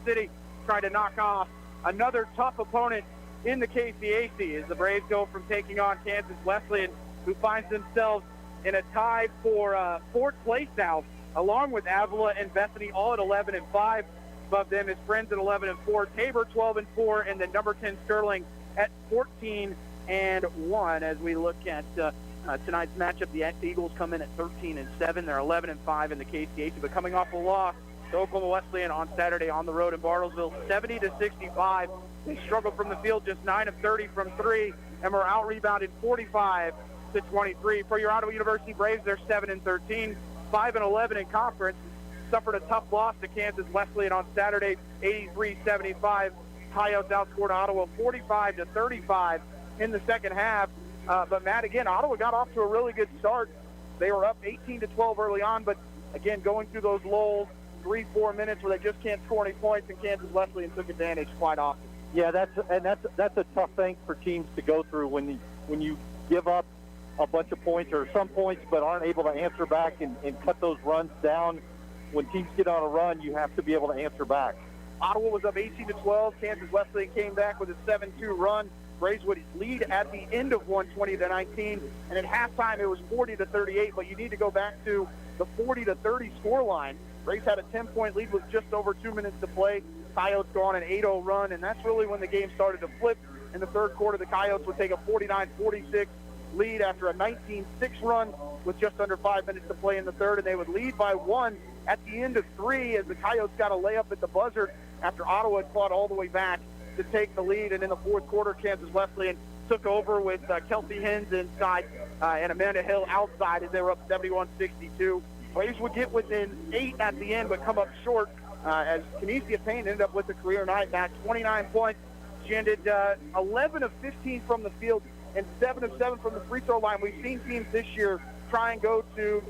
City trying to knock off another tough opponent in the KCAC as the Braves go from taking on Kansas Wesleyan, who finds themselves in a tie for fourth place now, along with Avila and Bethany, all at 11-5. Above them is Friends at 11-4, Tabor 12-4, and then number 10 Sterling at 14-1. As we look at tonight's matchup, the Eagles come in at 13-7. They're 11-5 in the KCAC, but coming off a loss to Oklahoma Wesleyan on Saturday on the road in Bartlesville, 70-65. They struggled from the field, just 9 of 30 from three, and were out-rebounded 45-23. For your Ottawa University Braves, they're 7-13, 5-11 in conference. Suffered a tough loss to Kansas Wesleyan on Saturday, 83-75. Coyotes outscored Ottawa 45-35 in the second half. But Matt, again, Ottawa got off to a really good start. They were up 18-12 early on, but again, going through those lulls, 3-4 minutes where they just can't score any points, and Kansas Wesleyan took advantage quite often. Yeah, that's a tough thing for teams to go through when you give up a bunch of points or some points but aren't able to answer back and cut those runs down. When teams get on a run, you have to be able to answer back. Ottawa was up 18-12. Kansas Wesleyan came back with a 7-2 run. Braves would lead at the end of 120-19, and at halftime it was 40-38, but you need to go back to the 40-30 score line. Braves had a 10-point lead with just over 2 minutes to play. Coyotes go on an 8-0 run, and that's really when the game started to flip. In the third quarter, the Coyotes would take a 49-46 lead after a 19-6 run with just under 5 minutes to play in the third, and they would lead by 1 at the end of 3 as the Coyotes got a layup at the buzzer after Ottawa had fought all the way back to take the lead. And in the fourth quarter, Kansas Wesleyan took over with Kelsey Hens inside and Amanda Hill outside as they were up 71-62. Braves would get within 8 at the end but come up short as Kinesia Payne ended up with a career night, Matt, 29 points. She ended 11 of 15 from the field and 7 of 7 from the free throw line. We've seen teams this year try and go to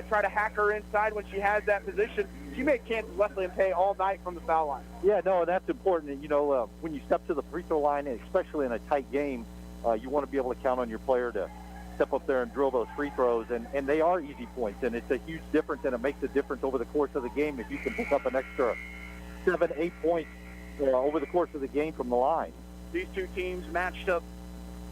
try to hack her inside when she has that position. She made Kansas Wesleyan pay all night from the foul line. Yeah, no, that's important. You know, when you step to the free throw line, especially in a tight game, you want to be able to count on your player to step up there and drill those free throws, and they are easy points, and it's a huge difference, and it makes a difference over the course of the game if you can pick up an extra 7-8 points over the course of the game from the line. These two teams matched up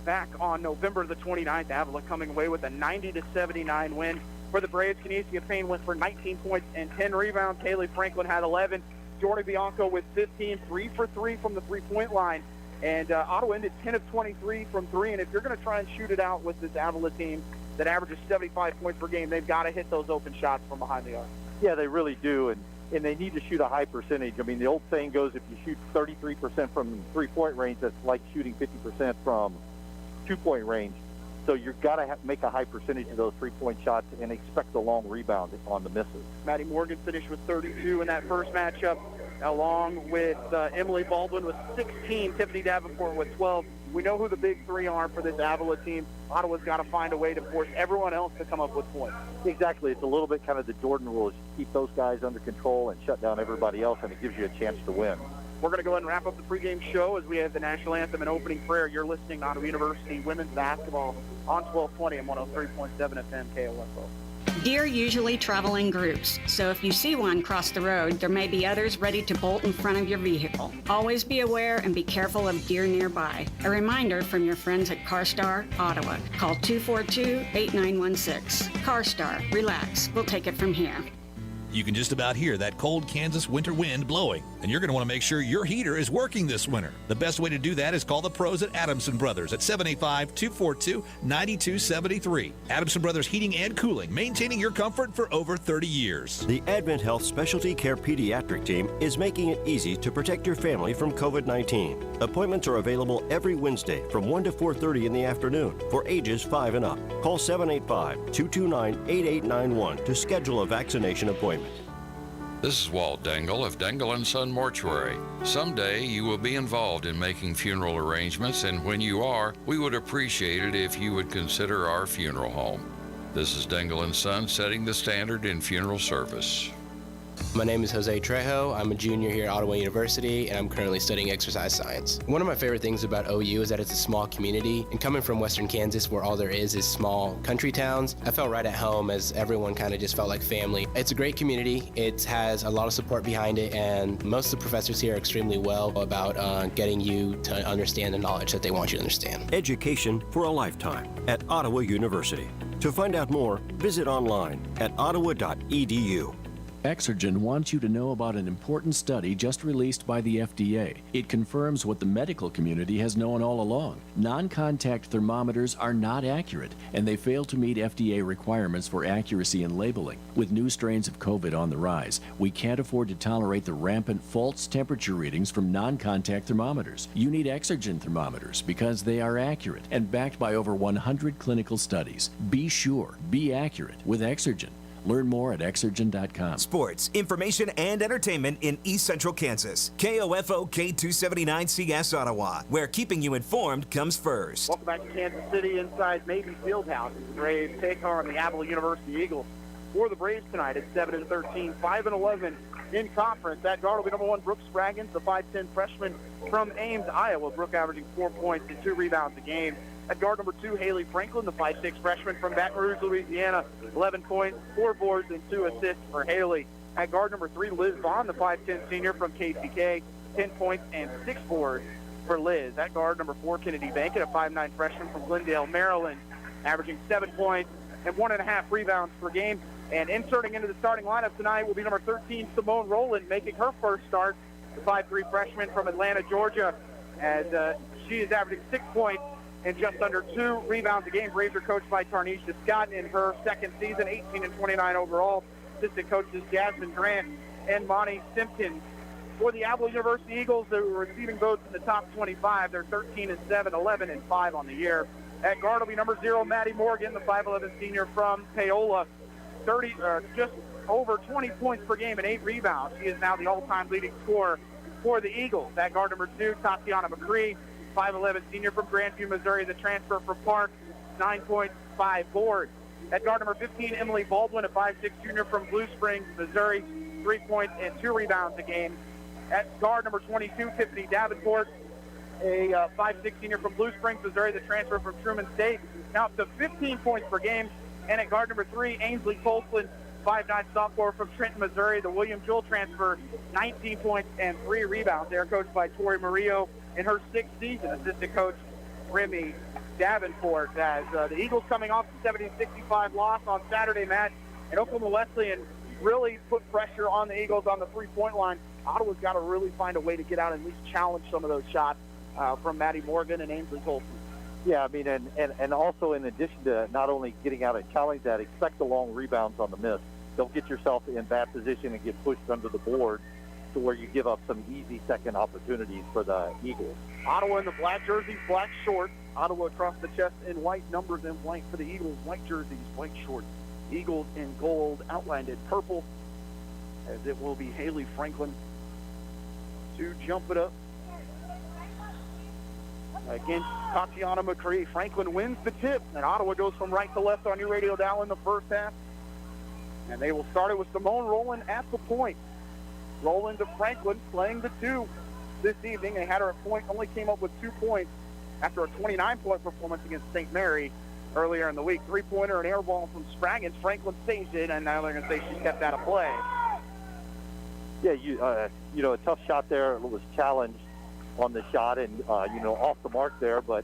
back on November the 29th. Avila coming away with a 90-79 win. For the Braves, Kinesia Payne went for 19 points and 10 rebounds. Kaylee Franklin had 11. Jordan Bianco with 15, 3 for 3 from the three-point line. And Ottawa ended 10 of 23 from 3. And if you're going to try and shoot it out with this Avila team that averages 75 points per game, they've got to hit those open shots from behind the arc. Yeah, they really do. And they need to shoot a high percentage. I mean, the old saying goes, if you shoot 33% from three-point range, that's like shooting 50% from two-point range. So you've got to make a high percentage of those three-point shots and expect a long rebound on the misses. Maddie Morgan finished with 32 in that first matchup, along with Emily Baldwin with 16, Tiffany Davenport with 12. We know who the big three are for this Avila team. Ottawa's got to find a way to force everyone else to come up with points. Exactly. It's a little bit kind of the Jordan rule, is keep those guys under control and shut down everybody else, and it gives you a chance to win. We're going to go ahead and wrap up the pregame show as we have the national anthem and opening prayer. You're listening to Ottawa University women's basketball on 1220 and 103.7 FM KOSO. Deer usually travel in groups, so if you see one cross the road, there may be others ready to bolt in front of your vehicle. Always be aware and be careful of deer nearby. A reminder from your friends at CarStar Ottawa. Call 242-8916. CarStar, relax. We'll take it from here. You can just about hear that cold Kansas winter wind blowing, and you're going to want to make sure your heater is working this winter. The best way to do that is call the pros at Adamson Brothers at 785-242-9273. Adamson Brothers Heating and Cooling, maintaining your comfort for over 30 years. The Advent Health Specialty Care Pediatric Team is making it easy to protect your family from COVID-19. Appointments are available every Wednesday from 1 to 4:30 in the afternoon for ages 5 and up. Call 785-229-8891 to schedule a vaccination appointment. This is Walt Dangle of Dangle & Son Mortuary. Someday you will be involved in making funeral arrangements, and when you are, we would appreciate it if you would consider our funeral home. This is Dangle & Son setting the standard in funeral service. My name is Jose Trejo. I'm a junior here at Ottawa University, and I'm currently studying exercise science. One of my favorite things about OU is that it's a small community, and coming from Western Kansas, where all there is small country towns, I felt right at home as everyone kind of just felt like family. It's a great community. It has a lot of support behind it, and most of the professors here are extremely well about getting you to understand the knowledge that they want you to understand. Education for a lifetime at Ottawa University. To find out more, visit online at ottawa.edu. Exergen wants you to know about an important study just released by the FDA. It confirms what the medical community has known all along. Non-contact thermometers are not accurate, and they fail to meet FDA requirements for accuracy in labeling. With new strains of COVID on the rise, we can't afford to tolerate the rampant false temperature readings from non-contact thermometers. You need Exergen thermometers because they are accurate and backed by over 100 clinical studies. Be sure, be accurate with Exergen. Learn more at Exergen.com. Sports, information, and entertainment in East Central Kansas. KOFO K279CS Ottawa, where keeping you informed comes first. Welcome back to Kansas City inside Mabee Fieldhouse. The Braves take on the Avila University Eagles. For the Braves tonight, it's 7-13, 5-11 in conference. At guard will be number 1, Brooke Spraggins, the 5'10 freshman from Ames, Iowa. Brooke averaging 4 points and 2 rebounds a game. At guard number 2, Haley Franklin, the 5'6 freshman from Baton Rouge, Louisiana, 11 points, 4 boards, and 2 assists for Haley. At guard number 3, Liz Vaughn, the 5'10 senior from KCK, 10 points and 6 boards for Liz. At guard number 4, Kennedy Bankett, a 5'9 freshman from Glendale, Maryland, averaging 7 points and 1.5 rebounds per game. And inserting into the starting lineup tonight will be number 13, Simone Roland, making her first start, the 5'3 freshman from Atlanta, Georgia, as she is averaging 6 points and just under 2 rebounds a game. Braves are coached by Tarnisha Scott in her second season, 18-29 overall. Assistant coaches Jasmine Grant and Monty Simpkins. For the Avila University Eagles, they were receiving votes in the top 25. They're 13-7, 11-5 on the year. At guard will be number 0, Maddie Morgan, the 5'11 senior from Paola, just over 20 points per game and 8 rebounds. She is now the all-time leading scorer for the Eagles. At guard number 2, Tatiana McCree, 5'11 senior from Grandview, Missouri, the transfer from Park, 9 points, 5 boards. At guard number 15, Emily Baldwin, a 5'6 junior from Blue Springs, Missouri, 3 points and 2 rebounds a game. At guard number 22, Tiffany Davenport, a 5'6 senior from Blue Springs, Missouri, the transfer from Truman State, now up to 15 points per game. And at guard number 3, Ainsley Colson, 5'9 sophomore from Trenton, Missouri, the William Jewell transfer, 19 points and 3 rebounds. They are coached by Tori Murillo in her 6th season. Assistant coach Remy Davenport, as the Eagles coming off the 70-65 loss on Saturday, Matt, and Oklahoma Wesleyan really put pressure on the Eagles on the 3-point line. Ottawa's got to really find a way to get out and at least challenge some of those shots from Maddie Morgan and Ainsley Colson. Yeah, I mean, and also in addition to not only getting out and challenge that, expect the long rebounds on the miss. Don't get yourself in bad position and get pushed under the board to where you give up some easy second opportunities for the Eagles. Ottawa in the black jerseys, black shorts. Ottawa across the chest in white, numbers in blank for the Eagles. White jerseys, white shorts. Eagles in gold, outlined in purple, as it will be Haley Franklin to jump it up against Tatiana McCree. Franklin wins the tip, and Ottawa goes from right to left on your radio dial in the first half. And they will start it with Simone Roland at the point. Roland to Franklin playing the 2 this evening. They had her at point, only came up with 2 points after a 29-point performance against St. Mary earlier in the week. 3-pointer and air ball from Spraggins. Franklin saves it, and now they're going to say she stepped out of play. Yeah, a tough shot there. It was challenged on the shot and, off the mark there. But,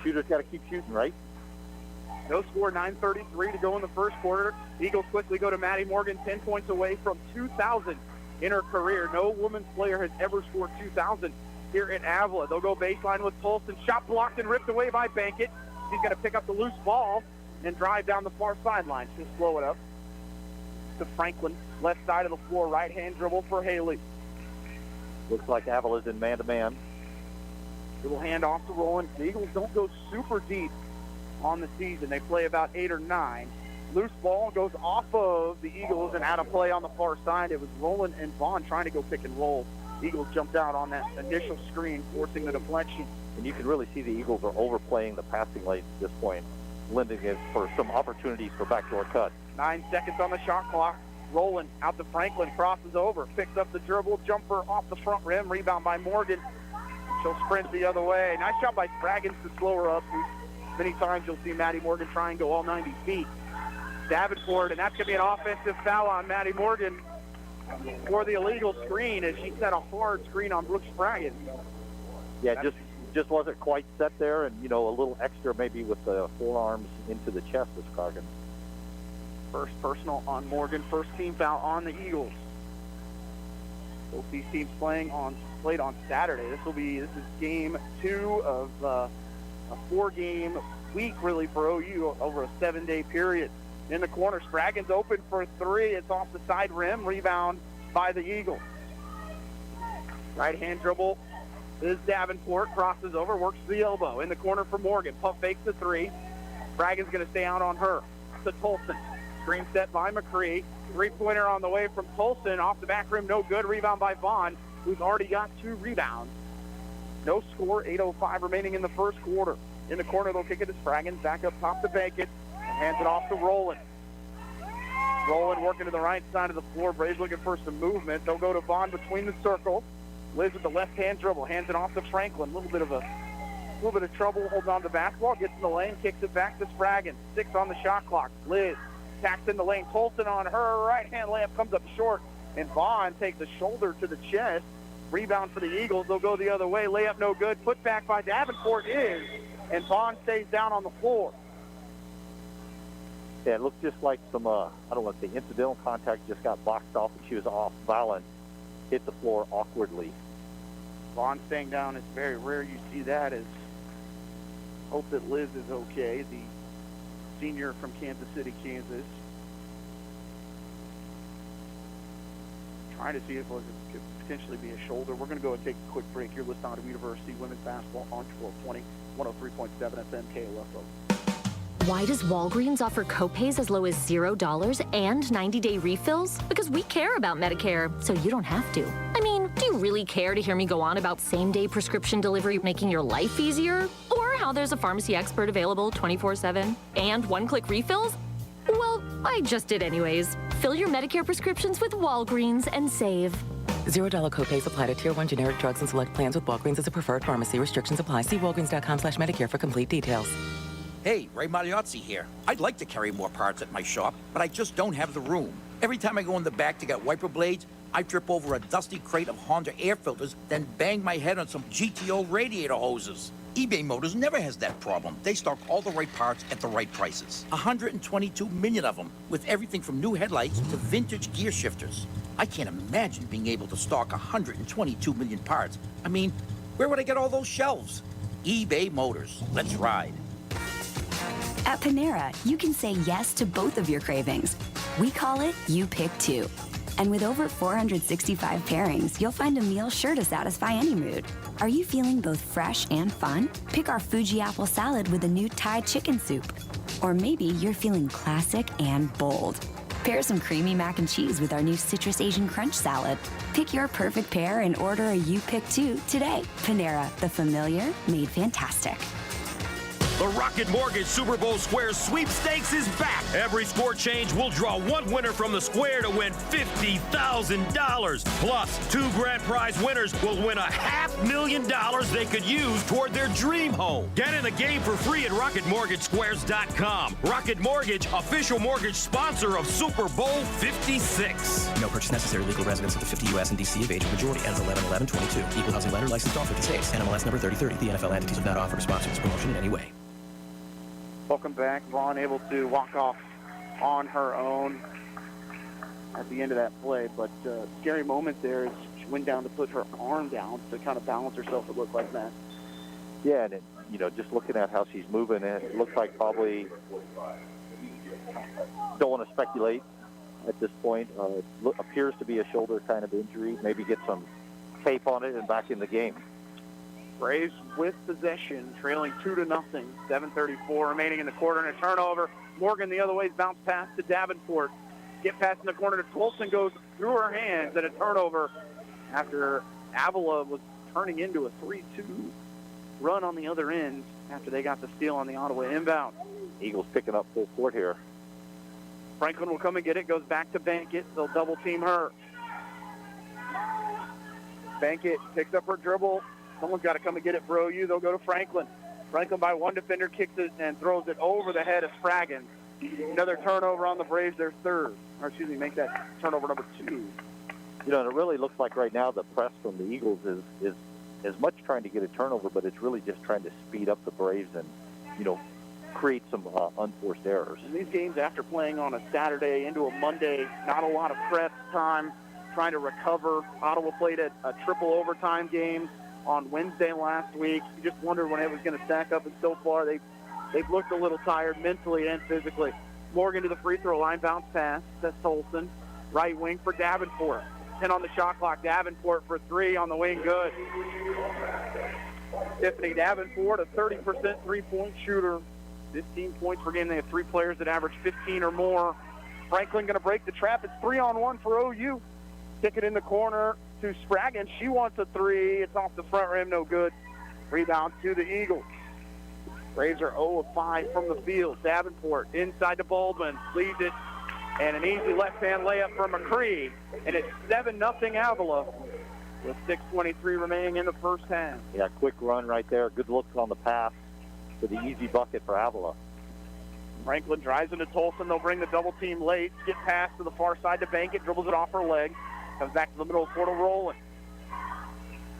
shooters got to keep shooting, right? No score, 9:33 to go in the first quarter. Eagles quickly go to Maddie Morgan, 10 points away from 2,000 in her career. No women's player has ever scored 2,000 here at Avila. They'll go baseline with Tolson. Shot blocked and ripped away by Bankett. She's going to pick up the loose ball and drive down the far sideline. She'll slow it up to Franklin. Left side of the floor, right-hand dribble for Haley. Looks like Avila's in man-to-man. Little hand off to Roland. The Eagles don't go super deep on the season. They play about 8 or 9. Loose ball goes off of the Eagles and out of play on the far side. It was Roland and Vaughn trying to go pick and roll. Eagles jumped out on that initial screen, forcing the deflection. And you can really see the Eagles are overplaying the passing lanes at this point, lending it for some opportunities for backdoor cuts. 9 seconds on the shot clock. Roland out to Franklin, crosses over, picks up the dribble, jumper off the front rim, rebound by Morgan. She'll sprint the other way. Nice job by Spraggins to slow her up. Many times you'll see Maddie Morgan try and go all 90 feet. Davenport, and that's going to be an offensive foul on Maddie Morgan for the illegal screen as she set a hard screen on Brooke Spraggins. Yeah, just wasn't quite set there, and, you know, a little extra maybe with the forearms into the chest of Spraggins. First personal on Morgan, first team foul on the Eagles. Both these teams played on Saturday. This is game 2 of a 4-game week, really, for OU over a 7-day period. In the corner, Spraggins open for 3. It's off the side rim, rebound by the Eagles. Right-hand dribble is Davenport, crosses over, works to the elbow. In the corner for Morgan, pump fakes the 3. Spraggins going to stay out on her. To Tolson. Screen set by McCree. 3-pointer on the way from Tolson. Off the back rim, no good. Rebound by Vaughn, who's already got 2 rebounds. No score, 8:05 remaining in the first quarter. In the corner, they'll kick it to Spraggins. Back up top to Bacon. Hands it off to Roland. Roland working to the right side of the floor. Braves looking for some movement. They'll go to Vaughn between the circles. Liz with the left-hand dribble. Hands it off to Franklin. A little bit of trouble holding on to the basketball. Gets in the lane, kicks it back to Spraggins. 6 on the shot clock. Liz tacks in the lane. Colson on her right-hand layup comes up short. And Vaughn takes a shoulder to the chest. Rebound for the Eagles. They'll go the other way. Layup no good. Put back by Davenport is. And Vaughn stays down on the floor. Yeah, it looked just like some, I don't want to say incidental contact, just got boxed off and she was off balance, hit the floor awkwardly. Vaughn staying down is very rare. You see that. Hope that Liz is okay, the senior from Kansas City, Kansas. Trying to see if it could potentially be a shoulder. We're going to go and take a quick break. You're listening to University Women's Basketball on 1220, 103.7 FM KOFO. Why does Walgreens offer copays as low as $0 and 90-day refills? Because we care about Medicare, so you don't have to. I mean, do you really care to hear me go on about same-day prescription delivery making your life easier? Or how there's a pharmacy expert available 24/7 and one-click refills? Well, I just did anyways. Fill your Medicare prescriptions with Walgreens and save. $0 copays apply to Tier 1 generic drugs and select plans with Walgreens as a preferred pharmacy. Restrictions apply. See walgreens.com/Medicare for complete details. Hey, Ray Magliozzi here. I'd like to carry more parts at my shop, but I just don't have the room. Every time I go in the back to get wiper blades, I trip over a dusty crate of Honda air filters, then bang my head on some GTO radiator hoses. eBay Motors never has that problem. They stock all the right parts at the right prices. 122 million of them, with everything from new headlights to vintage gear shifters. I can't imagine being able to stock 122 million parts. I mean, where would I get all those shelves? eBay Motors. Let's ride. At Panera, you can say yes to both of your cravings. We call it You Pick Two. And with over 465 pairings, you'll find a meal sure to satisfy any mood. Are you feeling both fresh and fun? Pick our Fuji apple salad with a new Thai chicken soup. Or maybe you're feeling classic and bold. Pair some creamy mac and cheese with our new Citrus Asian Crunch salad. Pick your perfect pair and order a You Pick Two today. Panera, the familiar made fantastic. The Rocket Mortgage Super Bowl Square Sweepstakes is back. Every score change will draw one winner from the square to win $50,000. Plus, 2 grand prize winners will win $500,000 they could use toward their dream home. Get in the game for free at RocketMortgageSquares.com. Rocket Mortgage, official mortgage sponsor of Super Bowl 56. No purchase necessary. Legal residence of the 50 U.S. and D.C. of age. Majority ends 11/11/22. Equal housing lender licensed all 50 states. NMLS number 3030. The NFL entities have not offered to sponsor this promotion in any way. Welcome back. Vaughn able to walk off on her own at the end of that play, but scary moment there as she went down to put her arm down to kind of balance herself, it looked like that. Yeah, and just looking at how she's moving, it looks like probably, don't want to speculate at this point, appears to be a shoulder kind of injury. Maybe get some tape on it and back in the game. Braves with possession, trailing 2-0. 7:34 remaining in the quarter, and a turnover. Morgan the other way, bounce pass to Davenport. Get past in the corner to Tolson, goes through her hands, and a turnover after Avila was turning into a 3-2 run on the other end after they got the steal on the Ottawa inbound. Eagles picking up full court here. Franklin will come and get it. Goes back to Bankett. They'll double team her. Bankett picks up her dribble. Someone's got to come and get it for OU. They'll go to Franklin. Franklin by one defender kicks it and throws it over the head of Spraggins. Another turnover on the Braves, their third. Or excuse me, make that turnover number 2. You know, and it really looks like right now the press from the Eagles is as much trying to get a turnover, but it's really just trying to speed up the Braves and, you know, create some unforced errors. In these games, after playing on a Saturday into a Monday, not a lot of prep time, trying to recover. Ottawa played a triple overtime game on Wednesday last week. You just wondered when it was going to stack up, and so far they've looked a little tired mentally and physically. Morgan to the free throw line, bounce pass. That's Tolson. Right wing for Davenport. 10 on the shot clock. Davenport for 3 on the wing, good. Tiffany Davenport, a 30% three-point shooter. 15 points per game. They have 3 players that average 15 or more. Franklin going to break the trap. It's 3-on-1 for OU. Kick it in the corner to Spraggins. She wants a 3. It's off the front rim, no good. Rebound to the Eagles. Braves are 0 of 5 from the field. Davenport inside to Baldwin. Leads it. And an easy left-hand layup for McCree. And it's 7-0 Avila with 6:23 remaining in the first half. Yeah, quick run right there. Good look on the pass for the easy bucket for Avila. Franklin drives into Tolson. They'll bring the double team late. Get pass to the far side to Bankett. Dribbles it off her leg. Comes back to the middle of the court to Roland.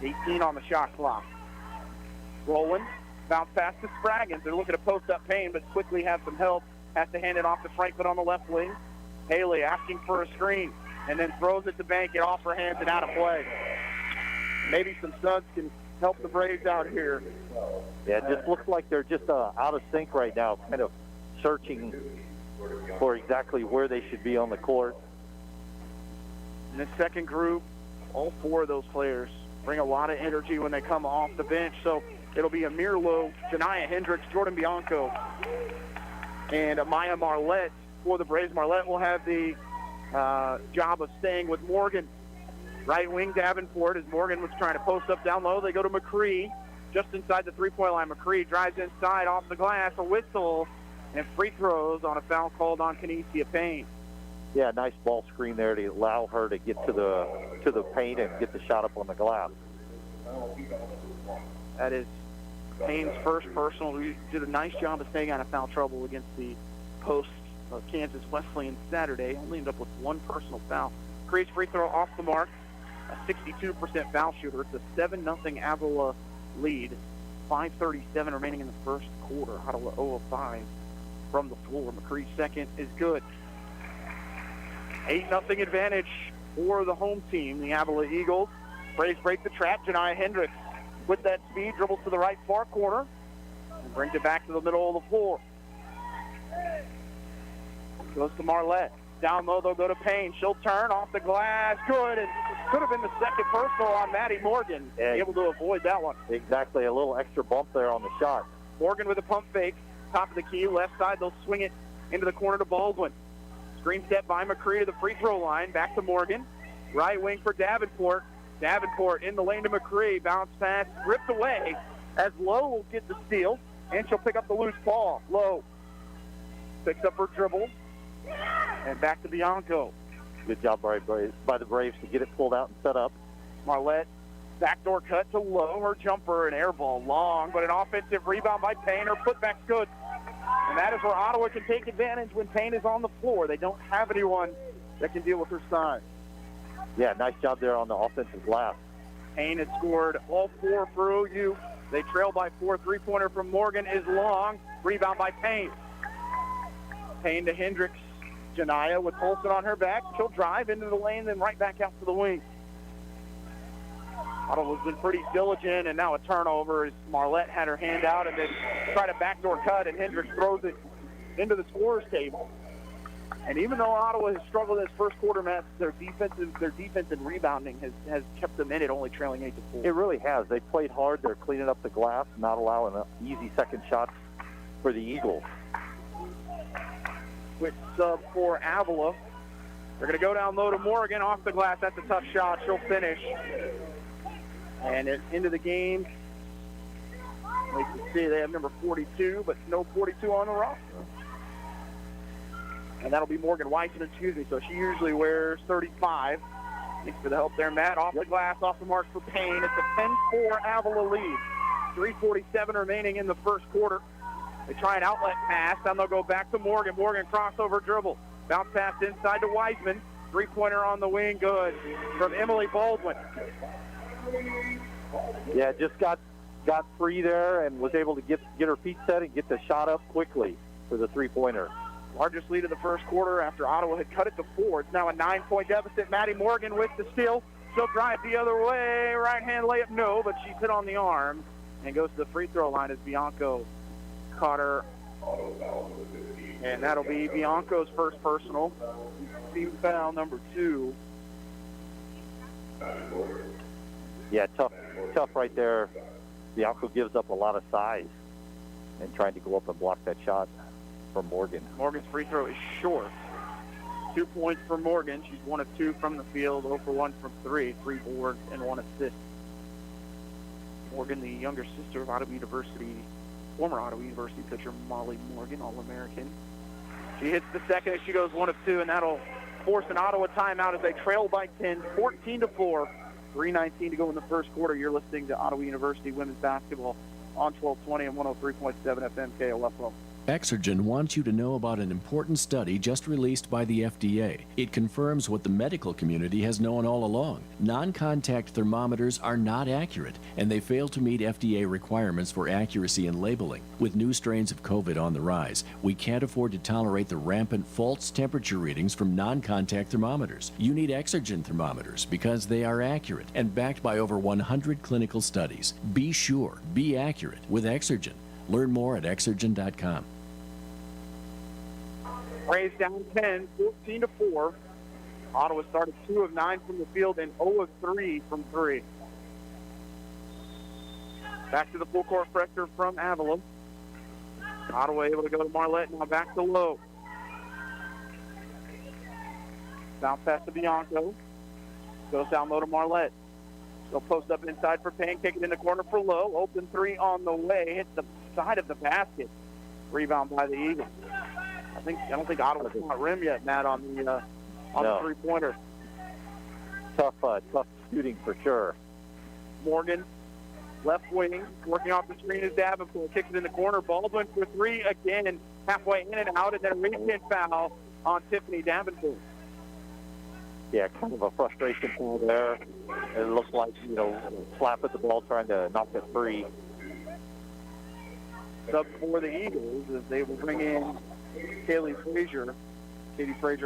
18 on the shot clock. Roland. Bounce pass to Spraggins. They're looking to post up Payne, but quickly have some help. Has to hand it off to Franklin on the left wing. Haley asking for a screen, and then throws it to Bankett off her hands and out of play. Maybe some studs can help the Braves out here. Yeah, it just looks like they're just out of sync right now, kind of searching for exactly where they should be on the court. In the second group, all 4 of those players bring a lot of energy when they come off the bench. So it'll be Amir Lowe, Janiyah Hendricks, Jordan Bianco, and Maya Marlette for the Braves. Marlette will have the job of staying with Morgan. Right wing Davenport, as Morgan was trying to post up down low. They go to McCree, just inside the three-point line. McCree drives inside off the glass, a whistle, and free throws on a foul called on Kenesia Payne. Yeah, nice ball screen there to allow her to get to the paint and get the shot up on the glass. That is Payne's first personal. He did a nice job of staying out of foul trouble against the post of Kansas Wesleyan Saturday. Only ended up with 1 personal foul. McCree's free throw off the mark. A 62% foul shooter. It's a 7-0 Avila lead. 5:37 remaining in the first quarter. Ottawa 0 of 5 from the floor. McCree's second is good. 8-0 advantage for the home team, the Avila Eagles. Braves break the trap. Janiyah Hendricks with that speed dribbles to the right far corner and brings it back to the middle of the floor. Goes to Marlette. Down low, they'll go to Payne. She'll turn off the glass. Good. And could have been the second personal on Maddie Morgan. Yeah, able to avoid that one. Exactly. A little extra bump there on the shot. Morgan with a pump fake. Top of the key. Left side. They'll swing it into the corner to Baldwin. Screen step by McCree to the free throw line. Back to Morgan. Right wing for Davenport. Davenport in the lane to McCree. Bounce pass. Ripped away as Lowe will get the steal. And she'll pick up the loose ball. Lowe picks up her dribble. And back to Bianco. Good job by the Braves to get it pulled out and set up. Marlette, backdoor cut to Lowe. Her jumper, an air ball long, but an offensive rebound by Payne. Her putback's good. And that is where Ottawa can take advantage when Payne is on the floor. They don't have anyone that can deal with her size. Yeah, nice job there on the offensive glass. Payne has scored all 4 for OU. They trail by 4. Three-pointer from Morgan is long. Rebound by Payne. Payne to Hendricks. Janiyah with Tolson on her back. She'll drive into the lane, then right back out to the wing. Ottawa's been pretty diligent, and now a turnover as Marlette had her hand out and then tried a backdoor cut, and Hendricks throws it into the scorer's table. And even though Ottawa has struggled this first quarter match, their defense and rebounding has kept them in it, only trailing 8-4. It really has. They played hard. They're cleaning up the glass, not allowing easy second shots for the Eagles. With sub for Avila. They're going to go down low to Morgan off the glass. That's a tough shot. She'll finish. And it's into the game. You can see they have number 42, but no 42 on the roster. And that'll be Morgan Weissman, so she usually wears 35. Thanks for the help there, Matt. Off the glass, off the mark for Payne. It's a 10-4 Avila lead. 3:47 remaining in the first quarter. They try an outlet pass, then they'll go back to Morgan. Morgan crossover dribble. Bounce pass inside to Weissman. Three-pointer on the wing, good. From Emily Baldwin. Yeah, just got free there and was able to get her feet set and get the shot up quickly for the three-pointer. Largest lead of the first quarter after Ottawa had cut it to 4. It's now a 9-point deficit. Maddie Morgan with the steal. She'll drive the other way. Right-hand layup, no, but she's hit on the arm and goes to the free throw line as Bianco caught her. And that'll be Bianco's first personal. Team foul number 2. Yeah, tough right there. Bianco gives up a lot of size and trying to go up and block that shot from Morgan. Morgan's free throw is short. 2 points for Morgan. She's 1 of 2 from the field, 0 for 1 from 3. 3 boards and 1 assist. Morgan, the younger sister of former Ottawa University pitcher Molly Morgan, All-American. She hits the second as she goes 1 of 2, and that'll force an Ottawa timeout as they trail by 10, 14-4. 3:19 to go in the first quarter. You're listening to Ottawa University women's basketball on 1220 and 103.7 FM KOFO. Exergen wants you to know about an important study just released by the FDA. It confirms what the medical community has known all along. Non-contact thermometers are not accurate, and they fail to meet FDA requirements for accuracy in labeling. With new strains of COVID on the rise, we can't afford to tolerate the rampant false temperature readings from non-contact thermometers. You need Exergen thermometers because they are accurate and backed by over 100 clinical studies. Be sure, be accurate with Exergen. Learn more at Exergen.com. Braves down 10, 14-4. Ottawa started 2 of 9 from the field and 0 of 3 from 3. Back to the full court pressure from Avila. Ottawa able to go to Marlette, now back to Lowe. Bounce pass to Bianco. Goes down low to Marlette. They'll post up inside for Payne, kick it in the corner for Lowe. Open 3 on the way, hits the side of the basket. Rebound by the Eagles. I don't think Ottawa's not rim yet, Matt, on the three-pointer. Tough shooting for sure. Morgan, left wing, working off the screen is Davenport. Kicks it in the corner. Baldwin for 3 again, halfway in and out, and then a reach-in foul on Tiffany Davenport. Yeah, kind of a frustration foul there. It looks like, slap at the ball trying to knock it free. Sub for the Eagles as they will bring in Katie Frazier,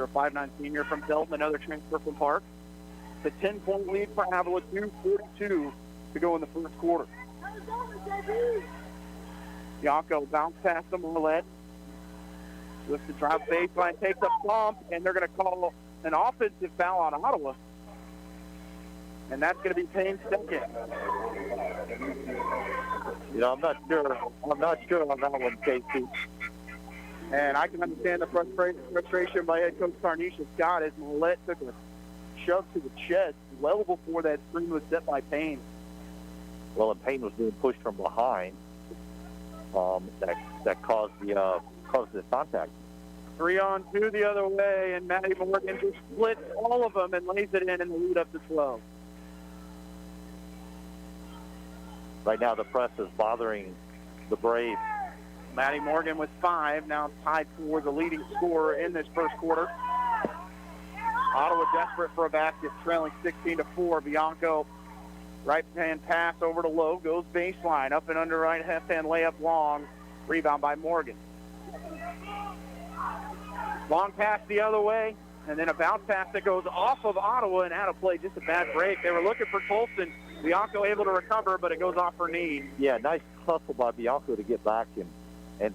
a 5'9" senior from Delton, another transfer from Park. The 10-point lead for Avila, 2:42 to go in the first quarter. Bianco bounce pass to Marlette. Lifts the drive baseline, takes a bump, and they're going to call an offensive foul on Ottawa. And that's going to be Payne's second. I'm not sure on that one, Casey. And I can understand the frustration by head coach Tarnisha Scott as Marlette took a shove to the chest well before that screen was set by Payne. Well, and Payne was being pushed from behind. That caused the contact. 3-on-2 the other way, and Maddie Morgan just splits all of them and lays it in the lead up to 12. Right now, the press is bothering the Braves. Maddie Morgan with 5, now tied for the leading scorer in this first quarter. Ottawa desperate for a basket, trailing 16-4. Bianco, right-hand pass over to Lowe, goes baseline, up and under right half-hand layup long. Rebound by Morgan. Long pass the other way, and then a bounce pass that goes off of Ottawa and out of play. Just a bad break. They were looking for Tolson. Bianco able to recover, but it goes off her knee. Yeah, nice hustle by Bianco to get back and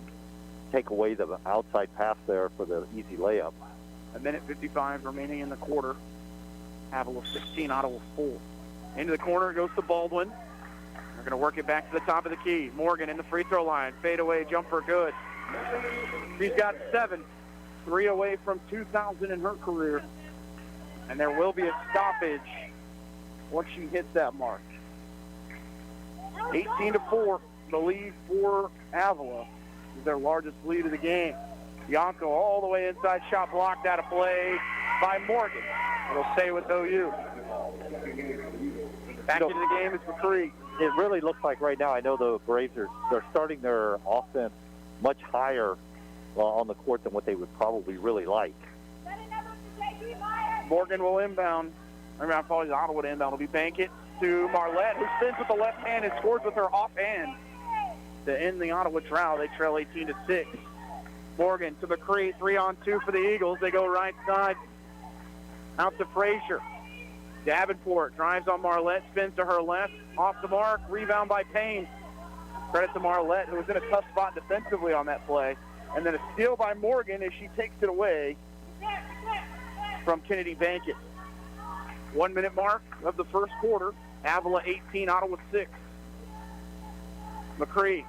take away the outside pass there for the easy layup. 1:55 remaining in the quarter. Avila 16, Ottawa 4. Into the corner, it goes to Baldwin. They're going to work it back to the top of the key. Morgan in the free throw line. Fadeaway jumper good. She's got 7. 3 away from 2,000 in her career. And there will be a stoppage once she hits that mark. 18-4, the lead for Avila. This is their largest lead of the game. Bianco all the way inside, shot blocked out of play by Morgan. It'll stay with OU. Back into the game is McCree. It really looks like right now, I know the Braves they're starting their offense much higher on the court than what they would probably really like. Morgan will inbound. I apologize, Ottawa to inbound. Will be Bankett to Marlette, who spins with the left hand and scores with her offhand to end the Ottawa trial. They trail 18-6. Morgan to McCree, 3-on-2 for the Eagles. They go right side out to Frazier. Davenport drives on Marlette, spins to her left, off the mark, rebound by Payne. Credit to Marlette, who was in a tough spot defensively on that play. And then a steal by Morgan as she takes it away from Kennedy Bankett. 1 minute mark of the first quarter. Avila 18, Ottawa 6. McCree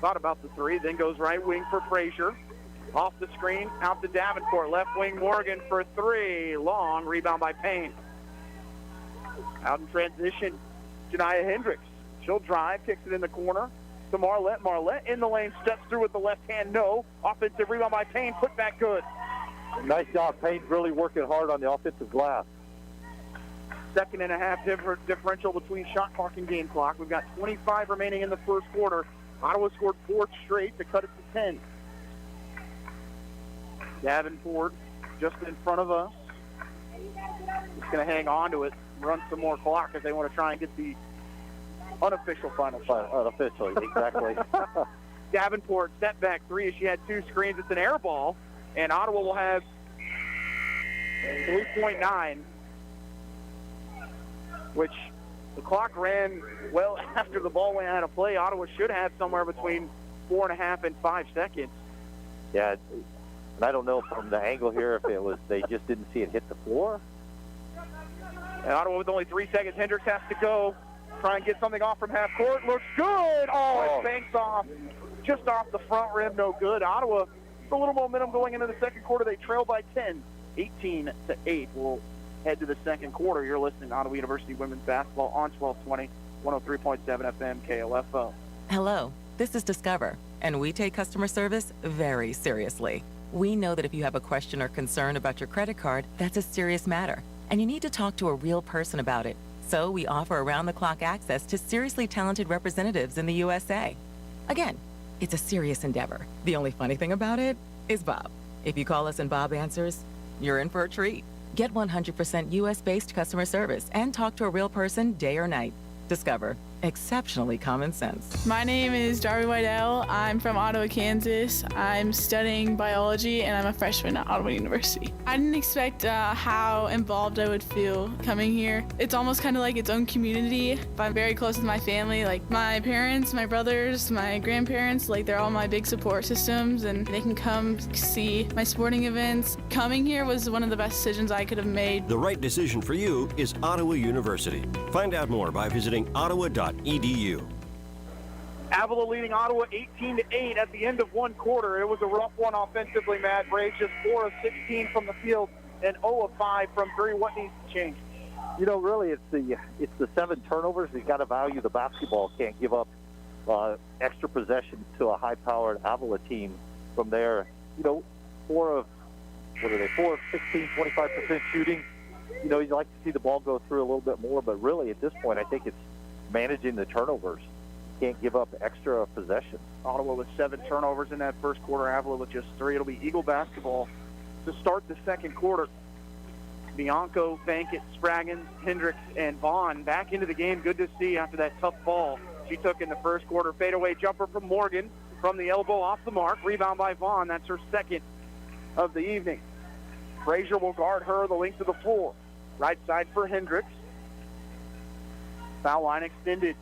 thought about the three, then goes right wing for Frazier. Off the screen, out to Davenport. Left wing Morgan for three. Long rebound by Payne. Out in transition, Janiah Hendricks. She'll drive, kicks it in the corner to Marlette. Marlette in the lane, steps through with the left hand. No. Offensive rebound by Payne. Put back good. Nice job. Payne's really working hard on the offensive glass. 2.5 differential between shot clock and game clock. We've got 25 remaining in the first quarter. Ottawa scored 4 straight to cut it to 10. Davenport just in front of us. Just going to hang on to it, run some more clock if they want to try and get the unofficial final shot. Unofficially, exactly. Davenport, step back three. She had 2 screens. It's an air ball, and Ottawa will have 3.9, which the clock ran well after the ball went out of play. Ottawa should have somewhere between 4.5 and 5 seconds. Yeah, and I don't know from the angle here if it was they just didn't see it hit the floor. And Ottawa with only 3 seconds. Hendricks has to go. Try and get something off from half court. Looks good. It banks off. Just off the front rim. No good. Ottawa, a little momentum going into the second quarter. They trail by 10. 18-8. We'll head to the second quarter. You're listening to Ottawa University Women's Basketball on 1220, 103.7 FM, KLFO. Hello, this is Discover, and we take customer service very seriously. We know that if you have a question or concern about your credit card, that's a serious matter, and you need to talk to a real person about it. So we offer around-the-clock access to seriously talented representatives in the USA. Again, it's a serious endeavor. The only funny thing about it is Bob. If you call us and Bob answers, you're in for a treat. Get 100% U.S.-based customer service and talk to a real person day or night. Discover. Exceptionally common sense. My name is Darby Weidel. I'm from Ottawa, Kansas. I'm studying biology, and I'm a freshman at Ottawa University. I didn't expect how involved I would feel coming here. It's almost kind of like its own community. I'm very close with my family, like my parents, my brothers, my grandparents. Like, they're all my big support systems, and they can come see my sporting events. Coming here was one of the best decisions I could have made. The right decision for you is Ottawa University. Find out more by visiting ottawa.edu. Avila leading Ottawa 18-8 at the end of one quarter. It was a rough one offensively, Matt. Braves just 4 of 16 from the field and 0 of 5 from three. What needs to change? You know, really, it's the 7 turnovers. You got to value the basketball. Can't give up extra possessions to a high-powered Avila team. From there, you know, 4 of 16, 25% shooting. You know, you'd like to see the ball go through a little bit more, but really at this point, I think it's managing the turnovers. Can't give up extra possessions. Ottawa with 7 turnovers in that first quarter. Avila with just 3. It'll be Eagle basketball to start the second quarter. Bianco, Bankett, Spraggins, Hendricks, and Vaughn back into the game. Good to see after that tough ball she took in the first quarter. Fadeaway jumper from Morgan from the elbow off the mark. Rebound by Vaughn. That's her second of the evening. Frazier will guard her the length of the floor. Right side for Hendricks. Foul line extended.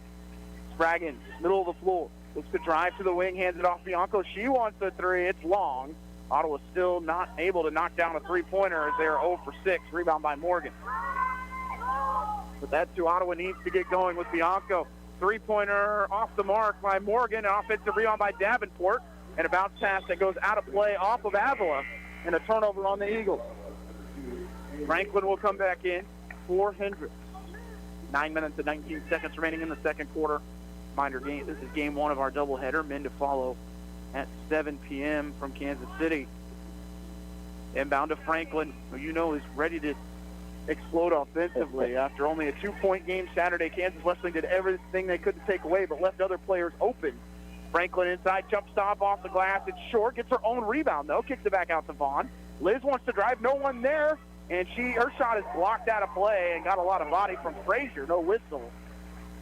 Spraggins, middle of the floor. Looks to drive to the wing, hands it off Bianco. She wants a 3. It's long. Ottawa still not able to knock down a 3-pointer as they are 0 for 6. Rebound by Morgan. But that's who Ottawa needs to get going with Bianco. 3-pointer off the mark by Morgan. An offensive rebound by Davenport. And a bounce pass that goes out of play off of Avila. And a turnover on the Eagles. Franklin will come back in for Hendricks. 9 minutes and 19 seconds remaining in the second quarter. Reminder, this is game 1 of our doubleheader. Men to follow at 7 p.m. from Kansas City. Inbound to Franklin, who you know is ready to explode offensively. After only a 2-point game Saturday, Kansas Wesleyan did everything they could to take away, but left other players open. Franklin inside, jump stop off the glass. It's short, gets her own rebound, though. Kicks it back out to Vaughn. Liz wants to drive, no one there, and her shot is blocked out of play and got a lot of body from Frazier, no whistle.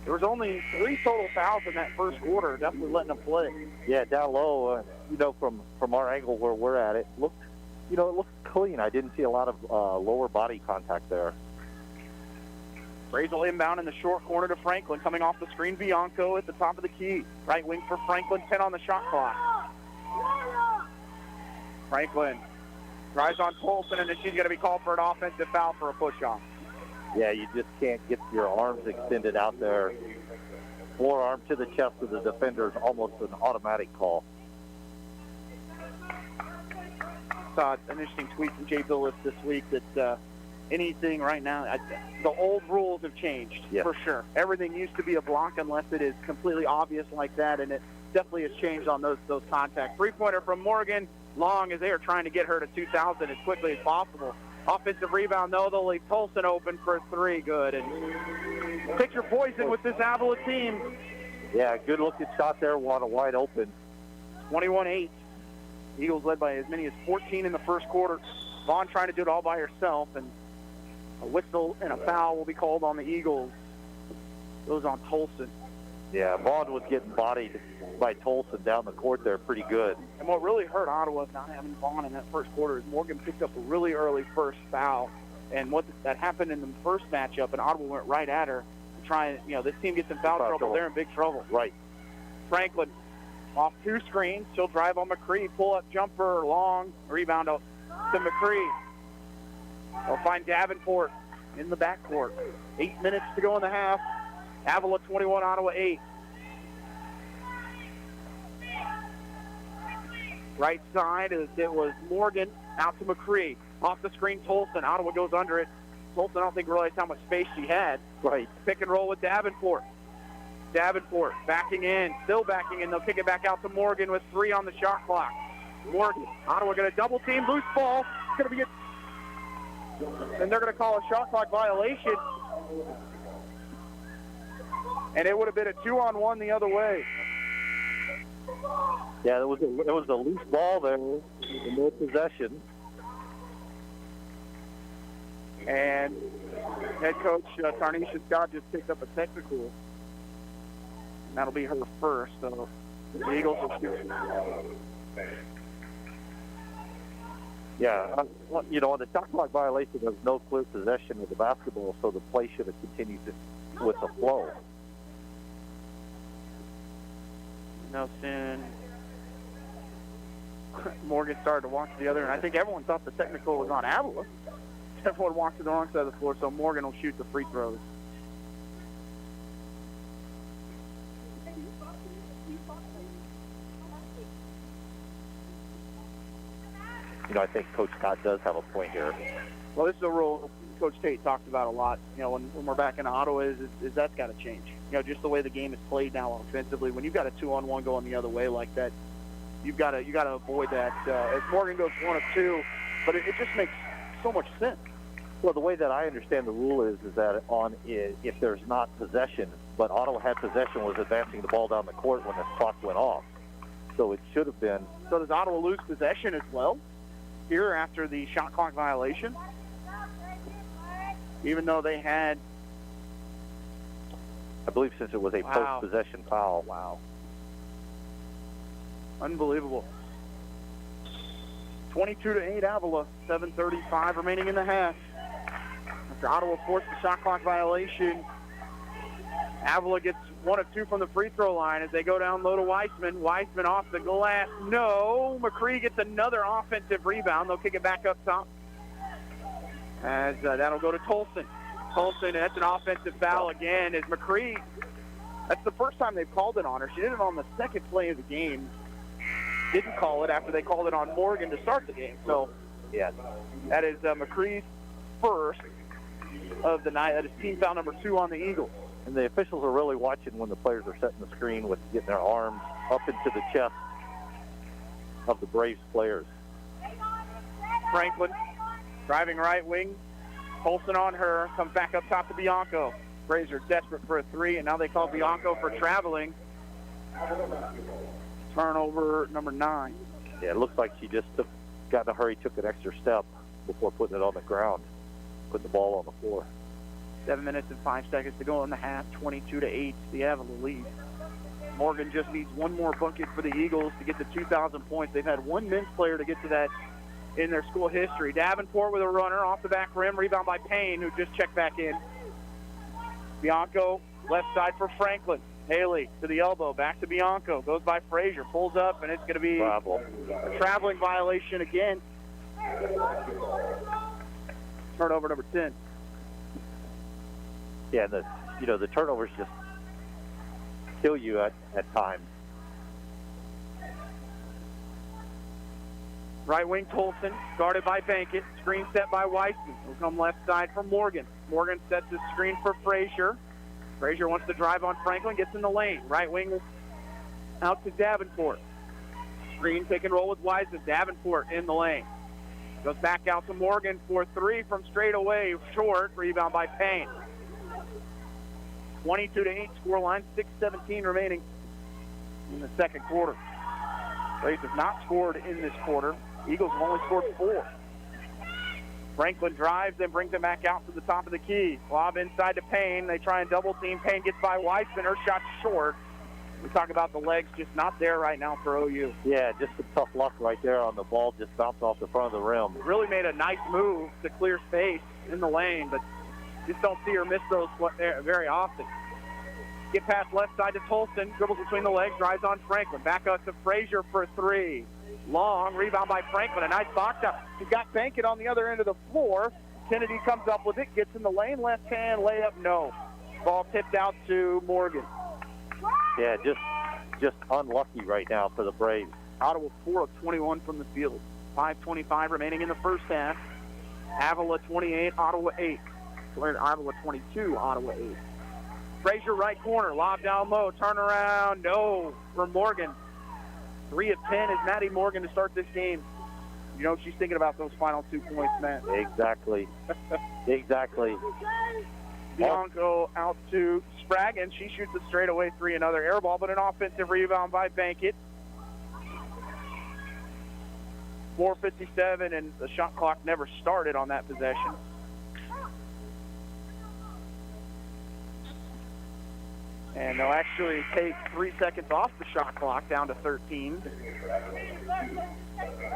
There was only 3 total fouls in that first quarter, definitely letting them play. Yeah, down low, from our angle where we're at, it looked clean. I didn't see a lot of lower body contact there. Brazel inbound in the short corner to Franklin, coming off the screen. Bianco at the top of the key. Right wing for Franklin, 10 on the shot clock. Franklin drives on Tolson, and then she's going to be called for an offensive foul for a push-off. Yeah, you just can't get your arms extended out there. Forearm to the chest of the defender is almost an automatic call. Saw an interesting tweet from Jay Billis this week that anything right now, the old rules have changed, for sure. Everything used to be a block unless it is completely obvious like that, and it definitely has changed on those contacts. Three-pointer from Morgan, long as they are trying to get her to 2,000 as quickly as possible. Offensive rebound, though, they'll leave Tolson open for 3. Good. And pick your poison with this Avila team. Yeah, good-looking shot there, wide open. 21-8. Eagles led by as many as 14 in the first quarter. Vaughn trying to do it all by herself, and a whistle and a foul will be called on the Eagles. Goes on Tolson. Yeah, Vaughn was getting bodied by Tolson down the court there pretty good. And what really hurt Ottawa not having Vaughn in that first quarter is Morgan picked up a really early first foul. And that happened in the first matchup, and Ottawa went right at her. This team gets in foul trouble, they're in big trouble. Right. Franklin off 2 screens. She'll drive on McCree. Pull-up jumper, long. Rebound to McCree. They'll find Davenport in the backcourt. 8 minutes to go in the half. Avila 21, Ottawa 8. Right side, it was Morgan out to McCree. Off the screen, Tolson. Ottawa goes under it. Tolson, I don't think realized how much space she had. Right. Pick and roll with Davenport. Davenport backing in, still backing in. They'll kick it back out to Morgan with 3 on the shot clock. Morgan, Ottawa going to double team, loose ball. It's going to be and they're going to call a shot clock violation. And it would have been a 2-on-1 the other way. Yeah, there was a loose ball there, no possession. And head coach Tarnisha Scott just picked up a technical. And that'll be her first. So the Eagles will shoot. Yeah, on the shot clock violation, there was no clear possession of the basketball, so the play should have continued with the flow. Nelson. Morgan started to walk to the other, and I think everyone thought the technical was on Avila. Everyone walked to the wrong side of the floor, so Morgan will shoot the free throws. I think Coach Scott does have a point here. Well, this is a rule Coach Tate talks about a lot, when we're back in Ottawa, is that's got to change. Just the way the game is played now offensively. When you've got a 2-on-1 going the other way like that, you've got to avoid that. As Morgan goes 1 of 2, but it just makes so much sense. Well, the way that I understand the rule is that if there's not possession, but Ottawa had possession, was advancing the ball down the court when the clock went off. So it should have been. So does Ottawa lose possession as well here after the shot clock violation? Even though they had... I believe since it was a post-possession foul. Wow. Unbelievable. 22-8 Avila, 7:35 remaining in the half. After Ottawa forced the shot clock violation, Avila gets 1 of 2 from the free throw line as they go down low to Weissman. Weissman off the glass. No. McCree gets another offensive rebound. They'll kick it back up top. As that'll go to Tolson. Tolson, that's an offensive foul again. As McCree, that's the first time they've called it on her. She did it on the second play of the game. Didn't call it after they called it on Morgan to start the game. So, yeah, that is McCree's first of the night. That is team foul number 2 on the Eagles. And the officials are really watching when the players are setting the screen with getting their arms up into the chest of the Braves players. Franklin driving right wing. Colson on her. Comes back up top to Bianco. Frazier desperate for a three, and now they call Bianco for traveling. Turnover number 9. Yeah, it looks like she just got in a hurry, took an extra step before putting it on the ground, putting the ball on the floor. 7 minutes and 5 seconds to go in the half. 22-8, the Avila lead. Morgan just needs one more bucket for the Eagles to get to 2,000 points. They've had one men's player to get to that in their school history. Davenport with a runner off the back rim. Rebound by Payne, who just checked back in. Bianco, left side for Franklin. Haley to the elbow, back to Bianco. Goes by Frazier, pulls up, and it's going to be a traveling violation again. Turnover number 10. Yeah, the turnovers just kill you at times. Right wing Tolson, guarded by Bankett. Screen set by Weissman. Will come left side for Morgan. Morgan sets the screen for Frazier. Frazier wants to drive on Franklin, gets in the lane. Right wing out to Davenport. Screen pick and roll with Weissman. Davenport in the lane. Goes back out to Morgan for 3 from straight away. Short. Rebound by Payne. 22-8 scoreline. 6:17 remaining in the second quarter. Braves have not scored in this quarter. Eagles have only scored 4. Franklin drives, then brings it back out to the top of the key. Lob inside to Payne. They try and double team. Payne gets by Weissman. Her shot short. We talk about the legs just not there right now for OU. Yeah, just some tough luck right there on the ball. Just bounced off the front of the rim. Really made a nice move to clear space in the lane, but just don't see her miss those very often. Get past left side to Tolson. Dribbles between the legs. Drives on Franklin. Back out to Frazier for 3. Long rebound by Franklin. A nice box out. She's got Bankett on the other end of the floor. Kennedy comes up with it. Gets in the lane. Left hand layup. No. Ball tipped out to Morgan. Yeah, just unlucky right now for the Braves. Ottawa 4 of 21 from the field. 5:25 remaining in the first half. Avila 28, Ottawa 8. Avila 22, Ottawa 8. Frazier right corner, lob down low, turn around, no for Morgan. 3 of 10 is Maddie Morgan to start this game. You know she's thinking about those final 2 points, Matt. Exactly. Exactly. Bianco out to Sprague, she shoots a straightaway 3, another air ball, but an offensive rebound by Bankett. 4:57, and the shot clock never started on that possession. And they'll actually take 3 seconds off the shot clock, down to 13.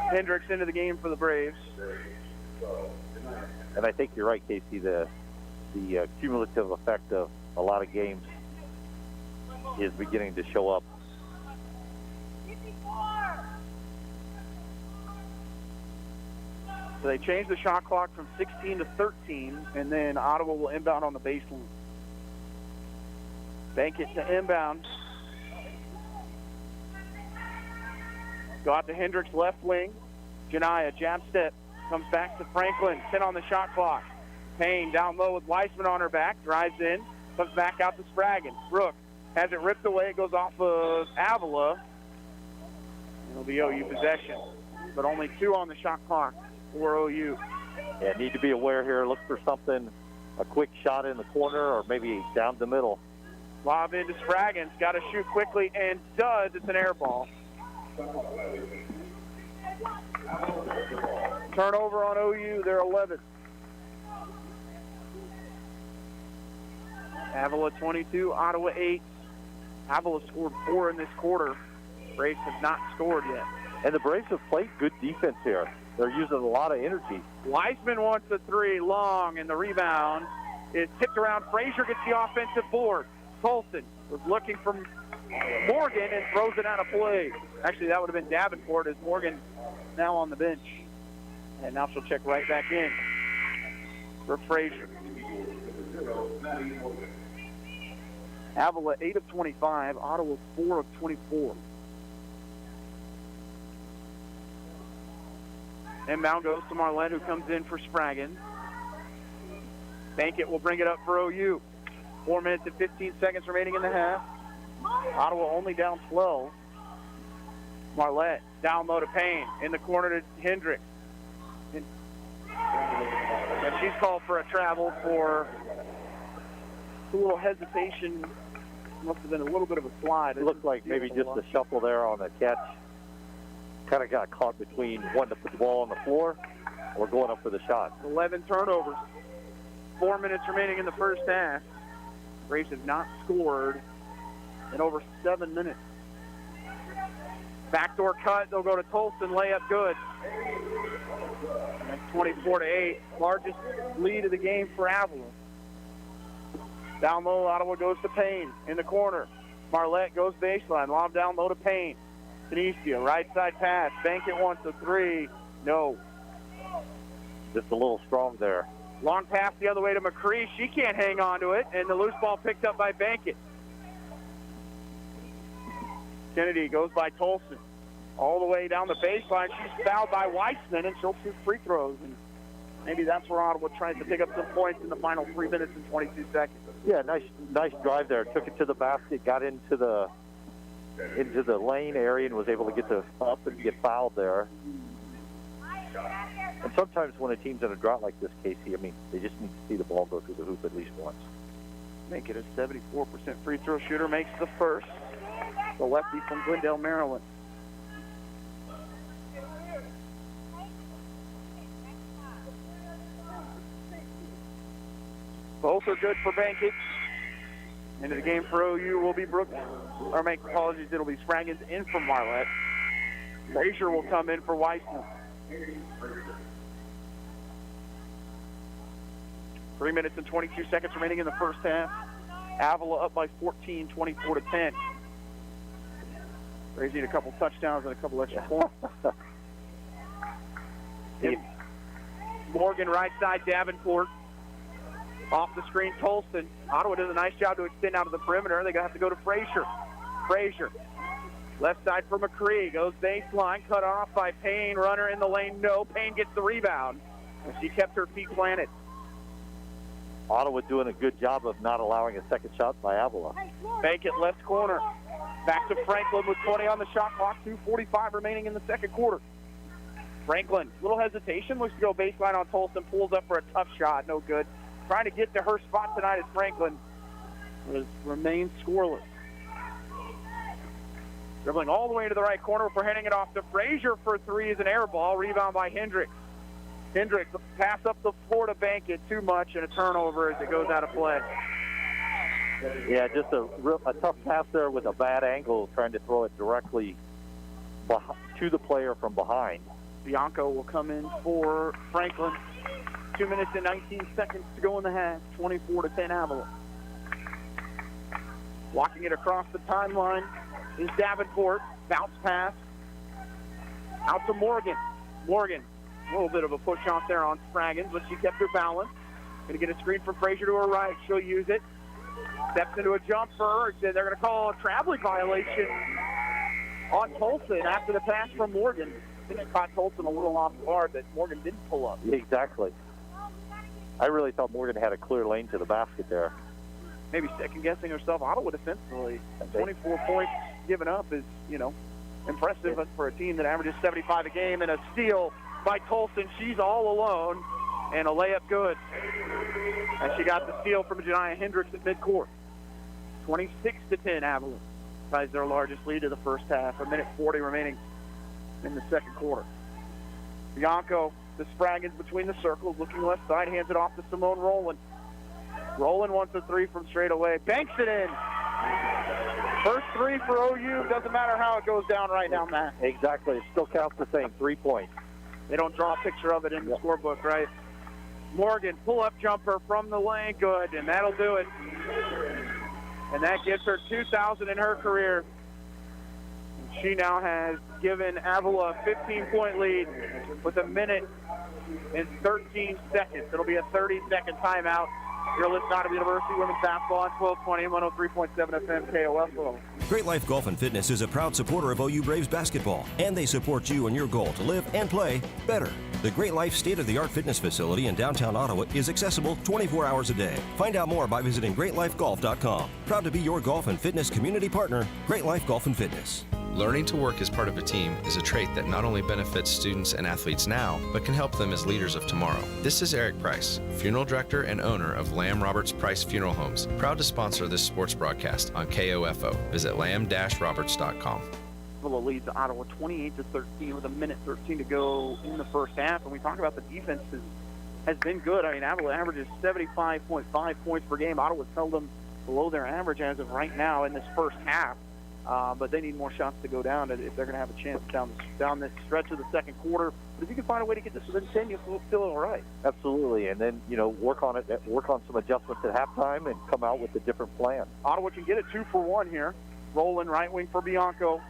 Hendricks into the game for the Braves. And I think you're right, Casey. The cumulative effect of a lot of games is beginning to show up. So they changed the shot clock from 16 to 13, and then Ottawa will inbound on the baseline. Bankett to inbound. Go out to Hendricks left wing. Janaya, jab step. Comes back to Franklin. 10 on the shot clock. Payne down low with Weissman on her back. Drives in. Comes back out to Sprague. Brooke has it ripped away. It goes off of Avila. It'll be OU possession. But only 2 on the shot clock for OU. Yeah, need to be aware here. Look for something, a quick shot in the corner or maybe down the middle. Lob into Spraggins. Got to shoot quickly and does. It's an air ball. Turnover on OU. They're 11th. Avila 22, Ottawa 8. Avila scored 4 in this quarter. Braves have not scored yet. And the Braves have played good defense here. They're using a lot of energy. Weissman wants a 3 long, and the rebound is tipped around. Frazier gets the offensive board. Colson was looking for Morgan and throws it out of play. Actually, that would have been Davenport, as Morgan now on the bench. And now she'll check right back in for Frazier. Avila 8 of 25, Ottawa 4 of 24. Inbound goes to Marlette, who comes in for Spraggins. Bankett will bring it up for OU. 4 minutes and 15 seconds remaining in the half. Ottawa only down 12. Marlette down low to Payne. In the corner to Hendricks. And And she's called for a travel for a little hesitation. Must have been a little bit of a slide. It looked like maybe just a shuffle there on the catch. Kind of got caught between wanting to put the ball on the floor or going up for the shot. 11 turnovers. 4 minutes remaining in the first half. Braves have not scored in over 7 minutes. Backdoor cut. They'll go to Tolson. Layup good. That's 24-8. Largest lead of the game for Avila. Down low, Ottawa goes to Payne in the corner. Marlette goes baseline. Lob down low to Payne. Tunisia, right side pass. Bankett wants a three. No. Just a little strong there. Long pass the other way to McCree. She can't hang on to it, and the loose ball picked up by Bankett. Kennedy goes by Tolson. All the way down the baseline. She's fouled by Weissman, and she'll shoot free throws. And maybe that's where Ottawa tries to pick up some points in the final 3 minutes and 22 seconds. Yeah, nice drive there. Took it to the basket, got into the lane area, and was able to get up and get fouled there. And sometimes when a team's in a drought like this, Casey, I mean, they just need to see the ball go through the hoop at least once. Make it a 74% free throw shooter, makes the first. The lefty from Glendale, Maryland. Both are good for Bankett. Into the game for OU will be Brooks. Or make apologies, it'll be Spraggins in for Marlette. Frazier will come in for Weissman. 3 minutes and 22 seconds remaining in the first half. Avila up by 14, 24-10. Braves need a couple touchdowns and a couple extra points. Morgan right side, Davenport. Off the screen, Tolson. Ottawa does a nice job to extend out of the perimeter. They're going to have to go to Frazier. Frazier. Left side for McCree. Goes baseline. Cut off by Payne. Runner in the lane. No. Payne gets the rebound. And she kept her feet planted. Ottawa doing a good job of not allowing a second shot by Avila. Bankett left corner. Back to Franklin with 20 on the shot clock. 2:45 remaining in the second quarter. Franklin, little hesitation. Looks to go baseline on Tolson. Pulls up for a tough shot. No good. Trying to get to her spot tonight is Franklin. Remains scoreless. Dribbling all the way to the right corner for handing it off to Frazier for three is an air ball. Rebound by Hendricks. Hendricks pass up the floor to Bankett. Too much and a turnover as it goes out of play. Yeah, just a tough pass there with a bad angle, trying to throw it directly to the player from behind. Bianco will come in for Franklin. 2 minutes and 19 seconds to go in the half. 24-10 Avila. Walking it across the timeline is Davenport. Bounce pass. Out to Morgan. Morgan, a little bit of a push off there on Spraggins, but she kept her balance. Going to get a screen from Frazier to her right. She'll use it. Steps into a jumper. They're going to call a traveling violation on Tolson after the pass from Morgan. I think it caught Tolson a little off guard that Morgan didn't pull up. Exactly. I really thought Morgan had a clear lane to the basket there. Maybe second-guessing herself. Ottawa defensively, 24 points given up is, impressive for a team that averages 75 a game, and a steal by Tolson. She's all alone, and a layup good. And she got the steal from Janiah Hendricks at midcourt. 26-10 Avila ties their largest lead of the first half. 1:40 remaining in the second quarter. Bianco, the Spraggins between the circles, looking left side, hands it off to Simone Roland. Roland wants a three from straight away. Banks it in. First three for OU. Doesn't matter how it goes down right now, Matt. Exactly. It still counts the same. 3 points. They don't draw a picture of it in the scorebook, right? Morgan, pull-up jumper from the lane. Good, and that'll do it. And that gets her 2,000 in her career. She now has given Avila a 15-point lead with 1 minute and 13 seconds. It'll be a 30-second timeout. You're listening to University Women's Basketball on 1220 and 103.7 FM KOFO. Great Life Golf and Fitness is a proud supporter of OU Braves basketball, and they support you in your goal to live and play better. The Great Life state-of-the-art fitness facility in downtown Ottawa is accessible 24 hours a day. Find out more by visiting greatlifegolf.com. Proud to be your golf and fitness community partner, Great Life Golf and Fitness. Learning to work as part of a team is a trait that not only benefits students and athletes now, but can help them as leaders of tomorrow. This is Eric Price, Funeral Director and owner of Lamb Roberts Price Funeral Homes, proud to sponsor this sports broadcast on KOFO. Visit lamb-roberts.com. Avila leads Ottawa 28-13 with 1:13 to go in the first half. And we talk about the defense has been good. I mean, Avila averages 75.5 points per game. Ottawa's held them below their average as of right now in this first half. But they need more shots to go down if they're going to have a chance down this stretch of the second quarter. But if you can find a way to get this within 10, you'll feel all right. Absolutely, and then work on some adjustments at halftime and come out with a different plan. Ottawa can get a 2-for-1 here. Roland right wing for Bianco.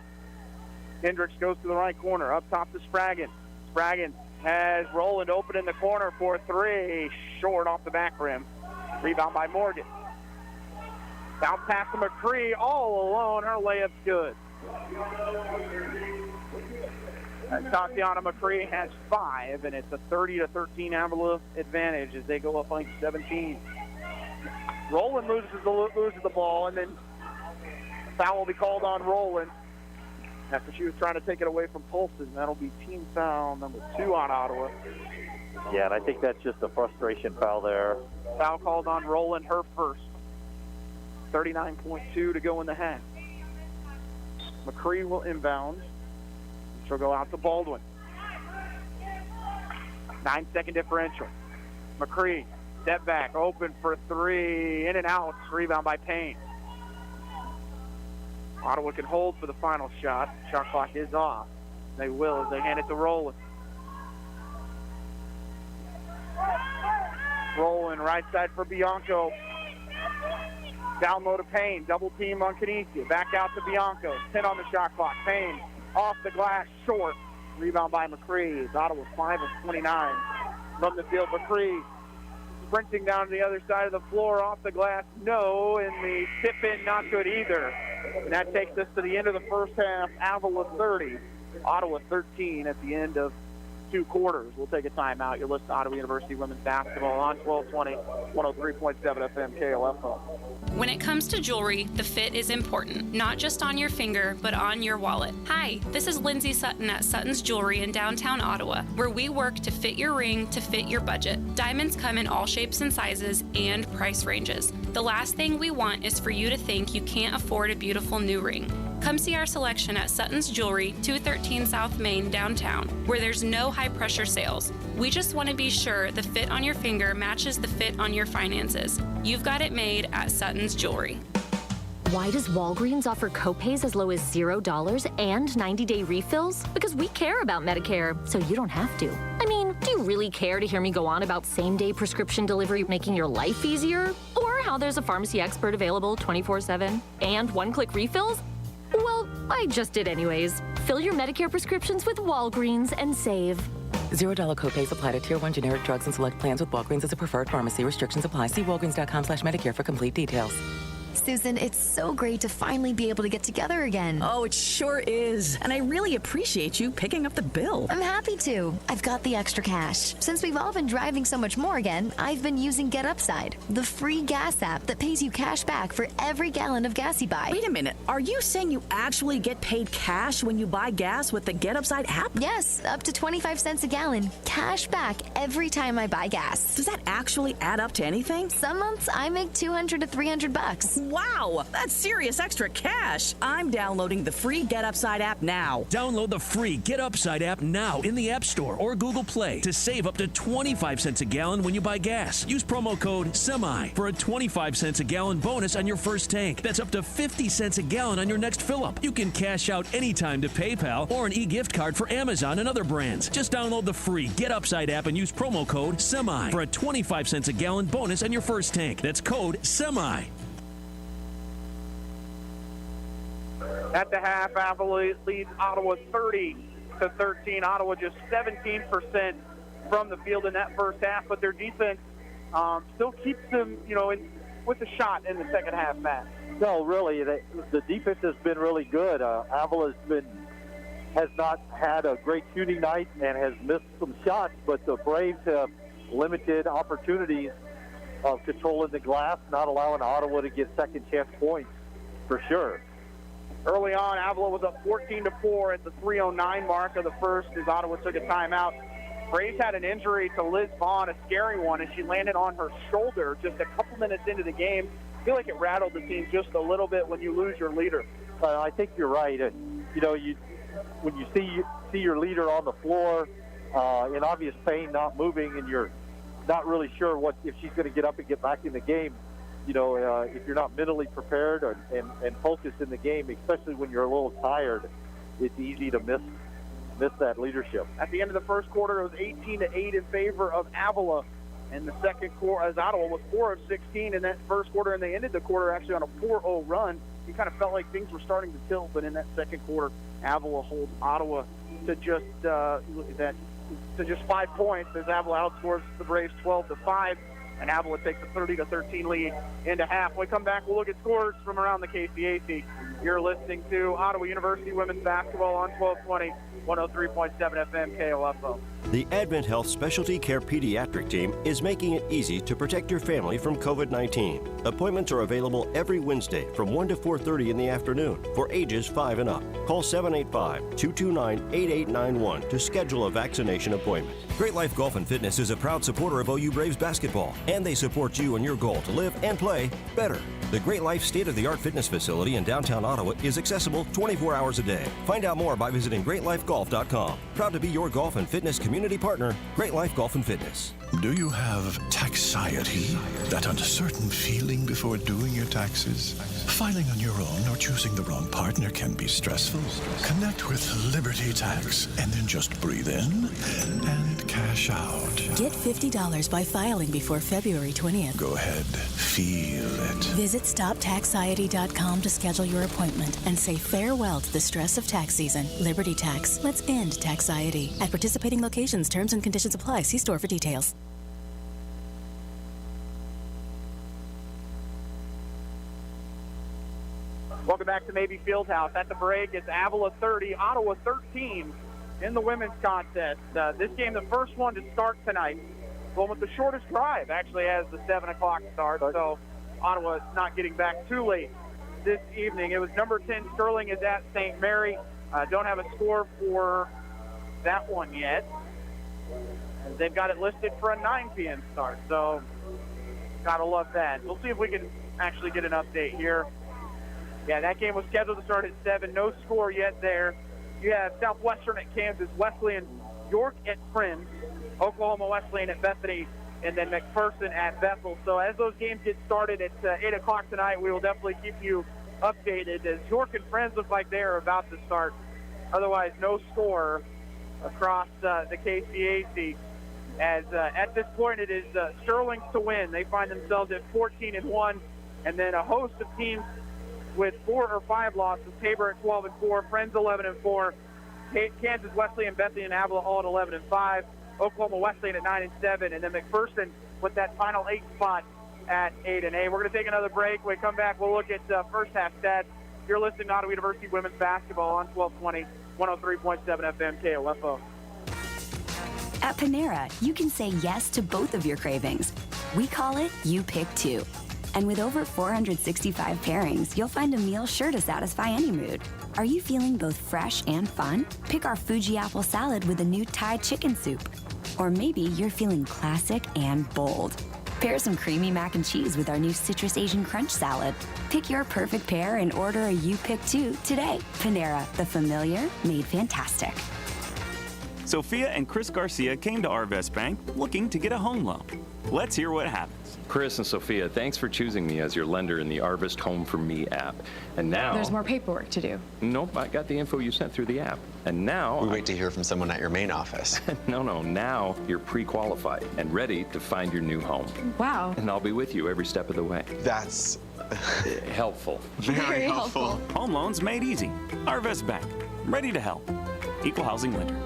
Hendricks goes to the right corner, up top to Spraggin. Spraggin has Roland open in the corner for 3, short off the back rim. Rebound by Morgan. Bounce pass to McCree, all alone. Her layup's good. Tatiana McCree has 5, and it's a 30-13 Avila advantage as they go up by 17. Roland loses the ball, and then a foul will be called on Roland after she was trying to take it away from Polson. That'll be team foul number 2 on Ottawa. Yeah, and I think that's just a frustration foul there. Foul called on Roland, her first. 39.2 to go in the half. McCree will inbound. She'll go out to Baldwin. 9-second differential. McCree, step back, open for 3, in and out. Rebound by Payne. Ottawa can hold for the final shot. Shot clock is off. They will as they hand it to Roland. Roland, right side for Bianco. Down low to Payne. Double team on Canisia. Back out to Bianco. 10 on the shot clock. Payne off the glass, short. Rebound by McCree. Ottawa 5 of 29 from the field. McCree sprinting down to the other side of the floor, off the glass, no, and the tip in, not good either. And that takes us to the end of the first half. Avila 30, Ottawa 13 at the end of 2 quarters. We'll take a timeout. You're listening to Ottawa University women's basketball on 1220, 103.7 FM KOFO. When it comes to jewelry, the fit is important, not just on your finger, but on your wallet. Hi, this is Lindsay Sutton at Sutton's Jewelry in downtown Ottawa, where we work to fit your ring to fit your budget. Diamonds come in all shapes and sizes and price ranges. The last thing we want is for you to think you can't afford a beautiful new ring. Come see our selection at Sutton's Jewelry, 213 South Main, downtown, where there's no high-pressure sales. We just want to be sure the fit on your finger matches the fit on your finances. You've got it made at Sutton's Jewelry. Why does Walgreens offer copays as low as $0 and 90-day refills? Because we care about Medicare, so you don't have to. I mean, do you really care to hear me go on about same-day prescription delivery making your life easier? Or how there's a pharmacy expert available 24/7 and one-click refills? Well, I just did anyways. Fill your Medicare prescriptions with Walgreens and save. $0 copays apply to Tier 1 generic drugs and select plans with Walgreens as a preferred pharmacy. Restrictions apply. See walgreens.com/Medicare for complete details. Susan, it's so great to finally be able to get together again. Oh, it sure is. And I really appreciate you picking up the bill. I'm happy to. I've got the extra cash. Since we've all been driving so much more again, I've been using Get Upside, the free gas app that pays you cash back for every gallon of gas you buy. Wait a minute. Are you saying you actually get paid cash when you buy gas with the Get Upside app? Yes, up to 25 cents a gallon. Cash back every time I buy gas. Does that actually add up to anything? Some months I make $200 to $300. Wow, that's serious extra cash. I'm downloading the free Get Upside app now. Download the free Get Upside app now in the App Store or Google Play to save up to 25 cents a gallon when you buy gas. Use promo code SEMI for a 25 cents a gallon bonus on your first tank. That's up to 50 cents a gallon on your next fill-up. You can cash out anytime to PayPal or an e-gift card for Amazon and other brands. Just download the free Get Upside app and use promo code SEMI for a 25 cents a gallon bonus on your first tank. That's code SEMI. At the half, Avila leads Ottawa 30-13. Ottawa just 17% from the field in that first half, but their defense still keeps them, with a shot in the second half, Matt. No, really, the defense has been really good. Avila has not had a great shooting night and has missed some shots, but the Braves have limited opportunities of controlling the glass, not allowing Ottawa to get second chance points for sure. Early on, Avila was up 14-4 at the 3:09 mark of the first as Ottawa took a timeout. Braves had an injury to Liz Vaughn, a scary one, and she landed on her shoulder just a couple minutes into the game. I feel like it rattled the team just a little bit when you lose your leader. I think you're right. When you see your leader on the floor in obvious pain, not moving, and you're not really sure if she's going to get up and get back in the game, if you're not mentally prepared and focused in the game, especially when you're a little tired, it's easy to miss that leadership. At the end of the first quarter, it was 18-8 in favor of Avila. In the second quarter, as Ottawa was 4 of 16 in that first quarter, and they ended the quarter actually on a 4-0 run. You kind of felt like things were starting to tilt, but in that second quarter, Avila holds Ottawa to just to just 5 points as Avila outscores the Braves 12-5, and Avila takes a 30-13 lead into half. When we come back, we'll look at scores from around the KCAC. You're listening to Ottawa University women's basketball on 1220, 103.7 FM KOFO. The Advent Health Specialty Care Pediatric Team is making it easy to protect your family from COVID-19. Appointments are available every Wednesday from 1 to 4:30 in the afternoon for ages 5 and up. Call 785-229-8891 to schedule a vaccination appointment. Great Life Golf and Fitness is a proud supporter of OU Braves basketball, and they support you in your goal to live and play better. The Great Life state-of-the-art fitness facility in downtown Ottawa is accessible 24 hours a day. Find out more by visiting greatlifegolf.com. Proud to be your golf and fitness community partner, Great Life Golf and Fitness. Do you have taxiety? That uncertain feeling before doing your taxes? Filing on your own or choosing the wrong partner can be stressful. Connect with Liberty Tax and then just breathe in and cash out. Get $50 by filing before February 20th. Go ahead, feel it. Visit StopTaxiety.com to schedule your appointment and say farewell to the stress of tax season. Liberty Tax. Let's end taxiety. At participating locations, terms and conditions apply. See store for details. Welcome back to Mabee Fieldhouse. At the break, it's Avila 30, Ottawa 13 in the women's contest. This game, the first one to start tonight, one with the shortest drive, actually has the 7 o'clock start, so Ottawa is not getting back too late this evening. It was number 10, Sterling is at St. Mary. Don't have a score for that one yet. They've got it listed for a 9 p.m. start, so gotta love that. We'll see if we can actually get an update here. Yeah, that game was scheduled to start at 7. No score yet there. You have Southwestern at Kansas, Wesleyan, York at Friends, Oklahoma Wesleyan at Bethany, and then McPherson at Bethel. So as those games get started at 8 o'clock tonight, we will definitely keep you updated as York and Friends look like they are about to start. Otherwise, no score across the KCAC. As at this point, it is Sterling's to win. They find themselves at 14-1, and then a host of teams with 4 or 5 losses. Tabor at 12-4, Friends 11-4, Kansas, Wesleyan, Bethany, and Avila all at 11-5, Oklahoma Wesleyan at 9-7, and then McPherson with that final 8 spot at 8-8. We're going to take another break. When we come back, we'll look at first half stats. You're listening to Ottawa University women's basketball on 1220, 103.7 FM KOFO. At Panera, you can say yes to both of your cravings. We call it You Pick Two. And with over 465 pairings, you'll find a meal sure to satisfy any mood. Are you feeling both fresh and fun? Pick our Fuji apple salad with a new Thai chicken soup. Or maybe you're feeling classic and bold. Pair some creamy mac and cheese with our new Citrus Asian Crunch salad. Pick your perfect pair and order a You Pick Two today. Panera, the familiar made fantastic. Sophia and Chris Garcia came to Arvest Bank looking to get a home loan. Let's hear what happens. Chris and Sophia, thanks for choosing me as your lender in the Arvest Home for Me app. And now... There's more paperwork to do. Nope, I got the info you sent through the app. And now... We wait to hear from someone at your main office. No, now you're pre-qualified and ready to find your new home. Wow. And I'll be with you every step of the way. That's... helpful. Very helpful. Home loans made easy. Arvest Bank, ready to help. Equal housing lender.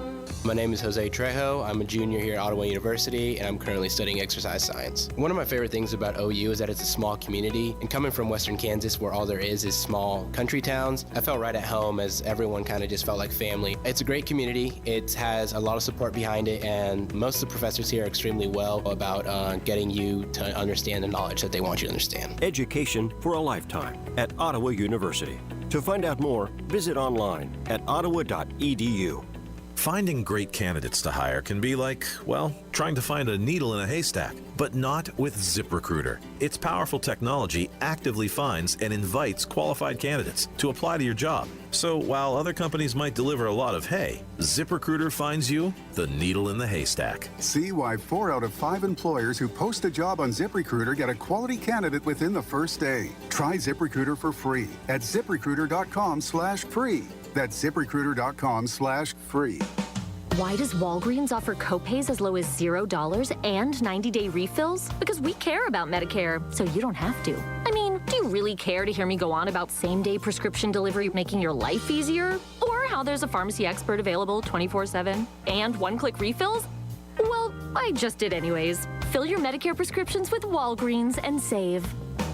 My name is Jose Trejo. I'm a junior here at Ottawa University, and I'm currently studying exercise science. One of my favorite things about OU is that it's a small community, and coming from Western Kansas, where all there is small country towns, I felt right at home as everyone kind of just felt like family. It's a great community. It has a lot of support behind it, and most of the professors here are extremely well about getting you to understand the knowledge that they want you to understand. Education for a lifetime at Ottawa University. To To find out more, visit online at ottawa.edu. Finding great candidates to hire can be like, well, trying to find a needle in a haystack, but not with ZipRecruiter. Its powerful technology actively finds and invites qualified candidates to apply to your job. So while other companies might deliver a lot of hay, ZipRecruiter finds you the needle in the haystack. See why 4 out of 5 employers who post a job on ZipRecruiter get a quality candidate within the first day. Try ZipRecruiter for free at ZipRecruiter.com/free. That's ZipRecruiter.com/free. Why does Walgreens offer copays as low as $0 and 90-day refills? Because we care about Medicare, so you don't have to. I mean, do you really care to hear me go on about same-day prescription delivery making your life easier? Or how there's a pharmacy expert available 24/7 and one-click refills? Well, I just did anyways. Fill your Medicare prescriptions with Walgreens and save.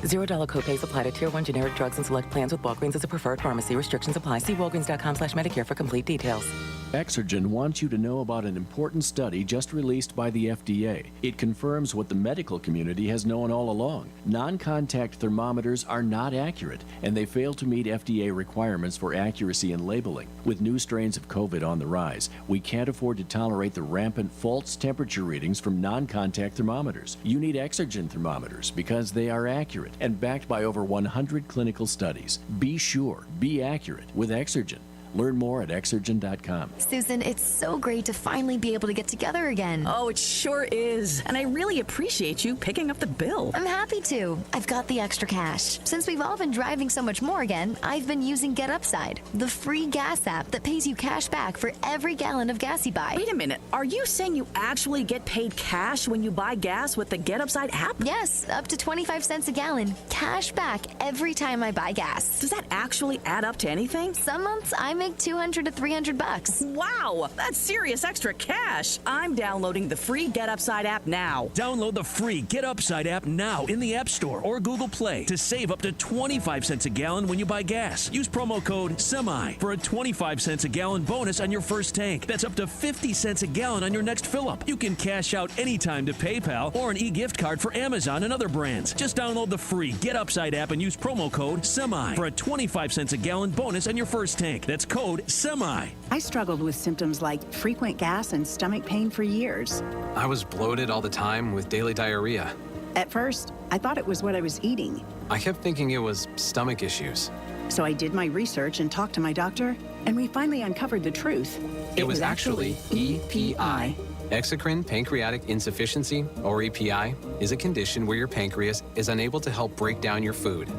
$0 copays apply to Tier 1 generic drugs and select plans with Walgreens as a preferred pharmacy. Restrictions apply. See walgreens.com/Medicare for complete details. Exergen wants you to know about an important study just released by the FDA. It confirms what the medical community has known all along. Non-contact thermometers are not accurate, and they fail to meet FDA requirements for accuracy in labeling. With new strains of COVID on the rise, we can't afford to tolerate the rampant false temperature readings from non-contact thermometers. You need Exergen thermometers because they are accurate and backed by over 100 clinical studies. Be sure, be accurate with Exergen. Learn more at Exergen.com. Susan, it's so great to finally be able to get together again. Oh, it sure is. And I really appreciate you picking up the bill. I'm happy to. I've got the extra cash. Since we've all been driving so much more again, I've been using Get Upside, the free gas app that pays you cash back for every gallon of gas you buy. Wait a minute. Are you saying you actually get paid cash when you buy gas with the Get Upside app? Yes, up to 25 cents a gallon. Cash back every time I buy gas. Does that actually add up to anything? Some months I make $200 to $300. Wow, that's serious extra cash. I'm downloading the free Get Upside app now. Download the free Get Upside app now in the App Store or Google Play to save up to 25 cents a gallon when you buy gas. Use promo code SEMI for a 25 cents a gallon bonus on your first tank. That's up to 50 cents a gallon on your next fill-up. You can cash out anytime to PayPal or an e-gift card for Amazon and other brands. Just download the free Get Upside app and use promo code SEMI for a 25 cents a gallon bonus on your first tank. That's code SEMI. I struggled with symptoms like frequent gas and stomach pain for years. I was bloated all the time with daily diarrhea. At first, I thought it was what I was eating. I kept thinking it was stomach issues. So I did my research and talked to my doctor, and we finally uncovered the truth. It was actually EPI. Exocrine pancreatic insufficiency, or EPI, is a condition where your pancreas is unable to help break down your food.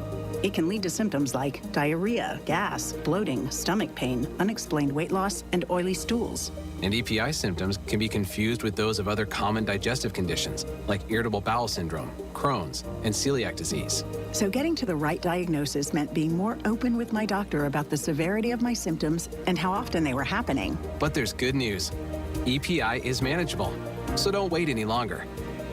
It can lead to symptoms like diarrhea, gas, bloating, stomach pain, unexplained weight loss, and oily stools. And EPI symptoms can be confused with those of other common digestive conditions, like irritable bowel syndrome, Crohn's, and celiac disease. So getting to the right diagnosis meant being more open with my doctor about the severity of my symptoms and how often they were happening. But there's good news. EPI is manageable, so don't wait any longer.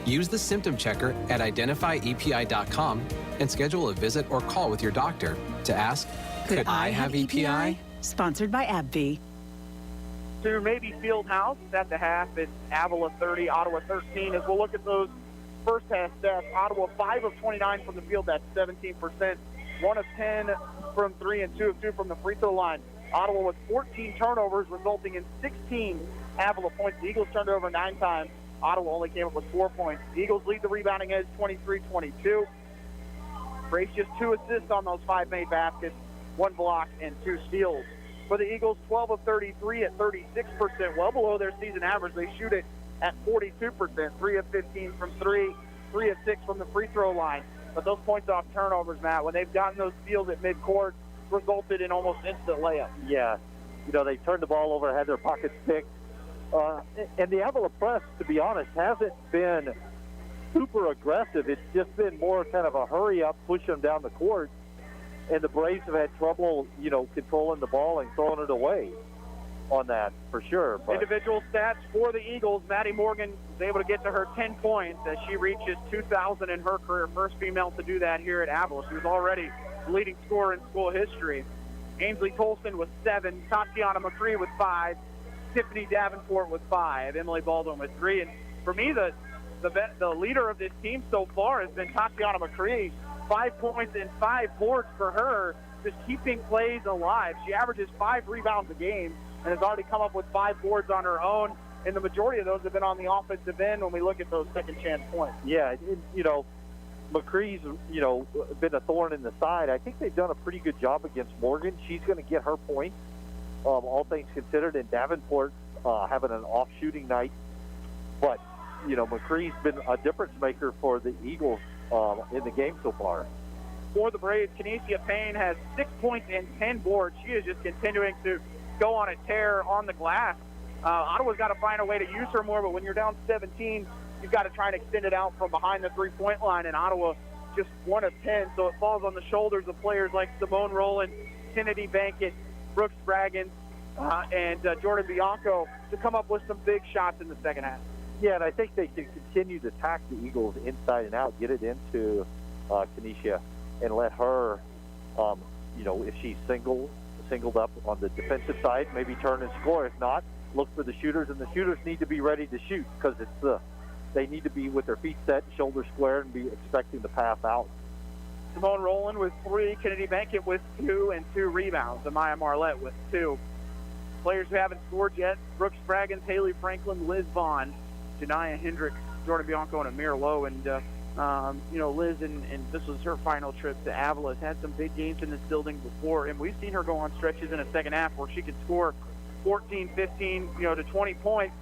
Use the symptom checker at identifyepi.com and schedule a visit or call with your doctor to ask, could I have EPI? Sponsored by AbbVie. To maybe Fieldhouse at the half. It's Avila 30, Ottawa 13. As we'll look at those first half stats, Ottawa 5 of 29 from the field, that's 17%. 1 of 10 from 3 and 2 of 2 from the free throw line. Ottawa with 14 turnovers, resulting in 16 Avila points. The Eagles turned over 9 times. Ottawa only came up with 4 points. The Eagles lead the rebounding edge 23-22. Brace just 2 assists on those 5 made baskets, 1 block, and 2 steals. For the Eagles, 12 of 33 at 36%, well below their season average. They shoot it at 42%, 3 of 15 from 3, 3 of 6 from the free throw line. But those points off turnovers, Matt, when they've gotten those steals at midcourt, resulted in almost instant layups. Yeah, they turned the ball over, had their pockets picked. And the Avila press, to be honest, hasn't been super aggressive. It's just been more kind of a hurry-up, push them down the court. And the Braves have had trouble, controlling the ball and throwing it away on that, for sure. But individual stats for the Eagles. Maddie Morgan was able to get to her 10 points as she reaches 2,000 in her career. First female to do that here at Avila. She was already the leading scorer in school history. Ainsley Tolson with 7. Tatiana McCree with 5. Tiffany Davenport with 5. Emily Baldwin with 3. And for me, the leader of this team so far has been Tatiana McCree. 5 points and 5 boards for her just keeping plays alive. She averages 5 rebounds a game and has already come up with 5 boards on her own, and the majority of those have been on the offensive end when we look at those second chance points. Yeah, McCree's, been a thorn in the side. I think they've done a pretty good job against Morgan. She's going to get her points, all things considered, and Davenport having an off shooting night. But, McCree's been a difference maker for the Eagles in the game so far. For the Braves, Kenesia Payne has 6 points and 10 boards. She is just continuing to go on a tear on the glass. Ottawa's got to find a way to use her more, but when you're down 17, you've got to try and extend it out from behind the three-point line, and Ottawa just 1 of 10, so it falls on the shoulders of players like Simone Roland, Kennedy Bankett, Brooks Spraggins, and Jordan Bianco to come up with some big shots in the second half. Yeah, and I think they can continue to attack the Eagles inside and out, get it into Kenesia, and let her, if she's singled up on the defensive side, maybe turn and score. If not, look for the shooters, and the shooters need to be ready to shoot because they need to be with their feet set, shoulders squared, and be expecting to pass out. Simone Roland with 3, Kennedy Bankett with 2, and 2 rebounds. Amaya Marlette with 2. Players who haven't scored yet: Brooks Spraggins, Haley Franklin, Liz Vaughn, Janiah Hendricks, Jordan Bianco, and Amir Lowe. And Liz, and this was her final trip to Avila, has had some big games in this building before, and we've seen her go on stretches in a second half where she can score 14, 15, to 20 points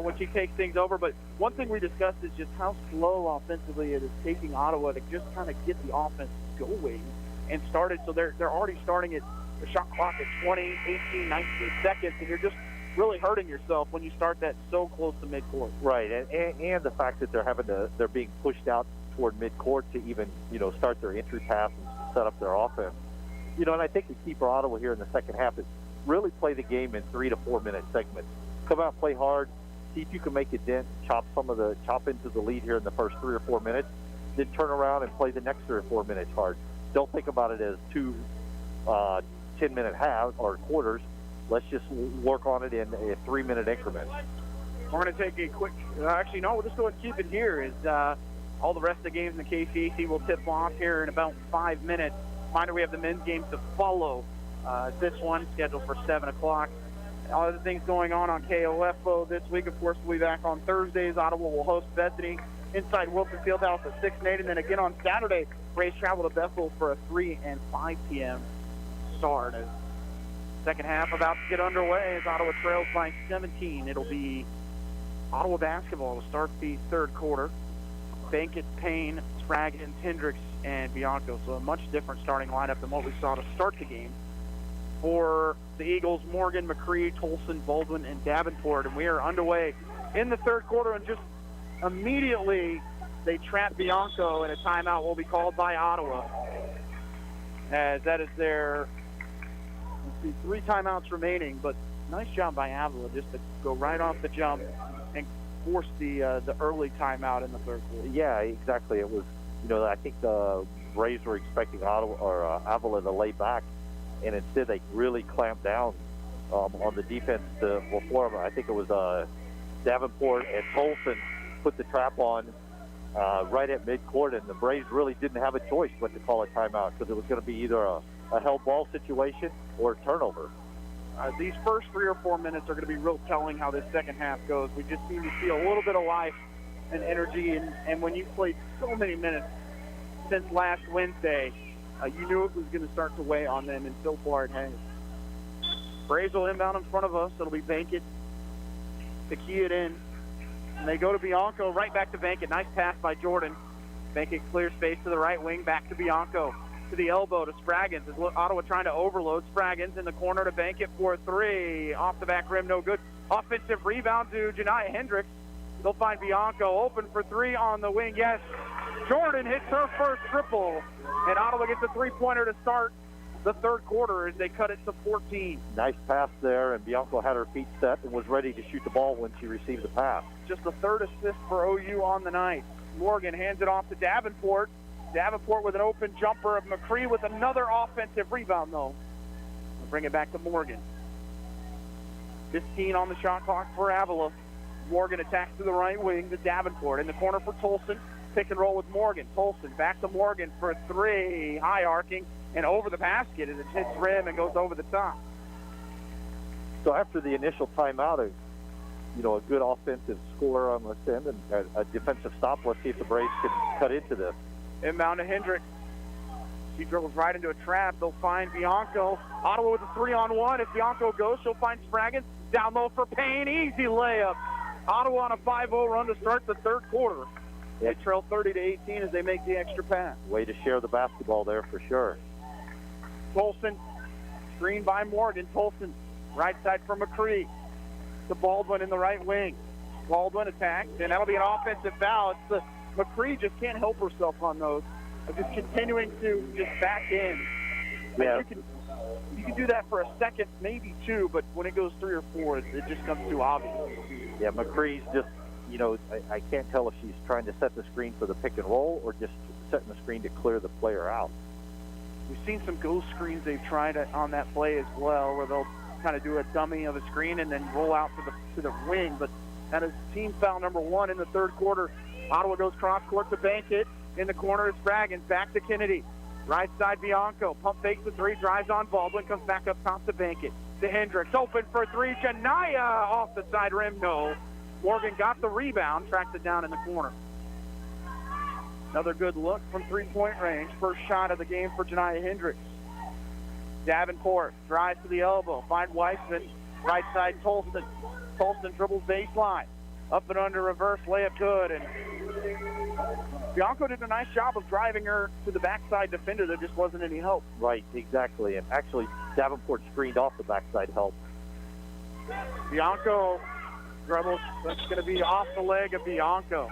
when she takes things over. But one thing we discussed is just how slow offensively it is taking Ottawa to just kind of get the offense going and started. So they're already starting at the shot clock at 20, 18, 19 seconds, and you're just really hurting yourself when you start that so close to midcourt. Right, and the fact that they're being pushed out toward midcourt to even start their entry pass and set up their offense. And I think the key for Ottawa here in the second half is really play the game in 3 to 4 minute segments. Come out, play hard, see if you can make a dent, chop into the lead here in the first 3 or 4 minutes, then turn around and play the next 3 or 4 minutes hard. Don't think about it as 2 10-minute halves or quarters. Let's just work on it in a 3-minute increment. We're going to take a quick, we'll just go and keep it here. All the rest of the games in the KCAC will tip off here in about 5 minutes. Reminder, we have the men's game to follow. This one scheduled for 7 o'clock. Other things going on KOFO this week. Of course, we'll be back on Thursdays. Ottawa will host Bethany inside Wilson Fieldhouse at 6 and 8. And then again on Saturday, Braves travel to Bethel for a 3 and 5 p.m. start. Second half about to get underway as Ottawa trails by 17. It'll be Ottawa basketball to start the third quarter. Bankett, Payne, Spraggins, Hendricks, and Bianco. So a much different starting lineup than what we saw to start the game. For the Eagles, Morgan, McCree, Tolson, Baldwin, and Davenport. And we are underway in the third quarter, and just immediately they trap Bianco, and a timeout will be called by Ottawa. As that is their 3 timeouts remaining, but nice job by Avila just to go right off the jump and force the early timeout in the third quarter. Yeah, exactly. It was, I think the Braves were expecting Avila to lay back, and instead they really clamped down on the defense before them. I think it was Davenport and Tolson put the trap on right at midcourt, and the Braves really didn't have a choice but to call a timeout because it was going to be either a held ball situation or a turnover. These first 3 or 4 minutes are going to be real telling how this second half goes. We just seem to see a little bit of life and energy, and when you played so many minutes since last Wednesday, you knew it was going to start to weigh on them, and so far it has. Braves will inbound in front of us. It'll be Bankett to key it in. And they go to Bianco, right back to Bankett. Nice pass by Jordan. Bankett clears space to the right wing, back to Bianco. To the elbow to Spraggins. Is Ottawa trying to overload. Spraggins in the corner to Bankett for 3. Off the back rim, no good. Offensive rebound to Janiah Hendricks. They'll find Bianco open for 3 on the wing. Yes, Jordan hits her first triple. And Ottawa gets a 3-pointer to start the third quarter as they cut it to 14. Nice pass there, and Bianco had her feet set and was ready to shoot the ball when she received the pass. Just the 3rd assist for OU on the night. Morgan hands it off to Davenport. Davenport with an open jumper of McCree with another offensive rebound, though. We'll bring it back to Morgan. 15 on the shot clock for Avila. Morgan attacks to the right wing to Davenport. In the corner for Tolson. Pick and roll with Morgan. Tolson back to Morgan for three. High arcing and over the basket as it hits rim and goes over the top. So after the initial timeout, a good offensive score on this end and a defensive stop. Let's see if the Braves can cut into this. Inbound to Hendricks. She dribbles right into a trap. They'll find Bianco. Ottawa with a 3-on-1. If Bianco goes, she'll find Spraggins. Down low for Payne. Easy layup. Ottawa on a 5-0 run to start the third quarter. They trail 30-18 as they make the extra pass. Way to share the basketball there for sure. Tolson, screened by Morgan. Tolson, right side for McCree. To Baldwin in the right wing. Baldwin attacks, and that'll be an offensive foul. McCree just can't help herself on those. Just continuing to just back in. Yeah. You can do that for a second, maybe two, but when it goes 3 or 4, it just comes too obvious. Yeah, McCree's just, I can't tell if she's trying to set the screen for the pick and roll or just setting the screen to clear the player out. We've seen some ghost screens they've tried on that play as well, where they'll kind of do a dummy of a screen and then roll out to the wing. But that is team foul number 1 in the third quarter. Ottawa goes cross court to Bankett. In the corner is Spraggins. Back to Kennedy. Right side Bianco. Pump fakes the 3. Drives on Baldwin. Comes back up top to Bankett. To Hendricks. Open for 3. Janaya off the side rim. No. Morgan got the rebound. Tracks it down in the corner. Another good look from three-point range. First shot of the game for Janaya Hendricks. Davenport drives to the elbow. Find Weissman. Right side Tolson. Tolson dribbles baseline. Up and under reverse. Layup good. And Bianco did a nice job of driving her to the backside defender. There just wasn't any help. Right, exactly. And actually, Davenport screened off the backside help. Bianco dribbles. That's going to be off the leg of Bianco.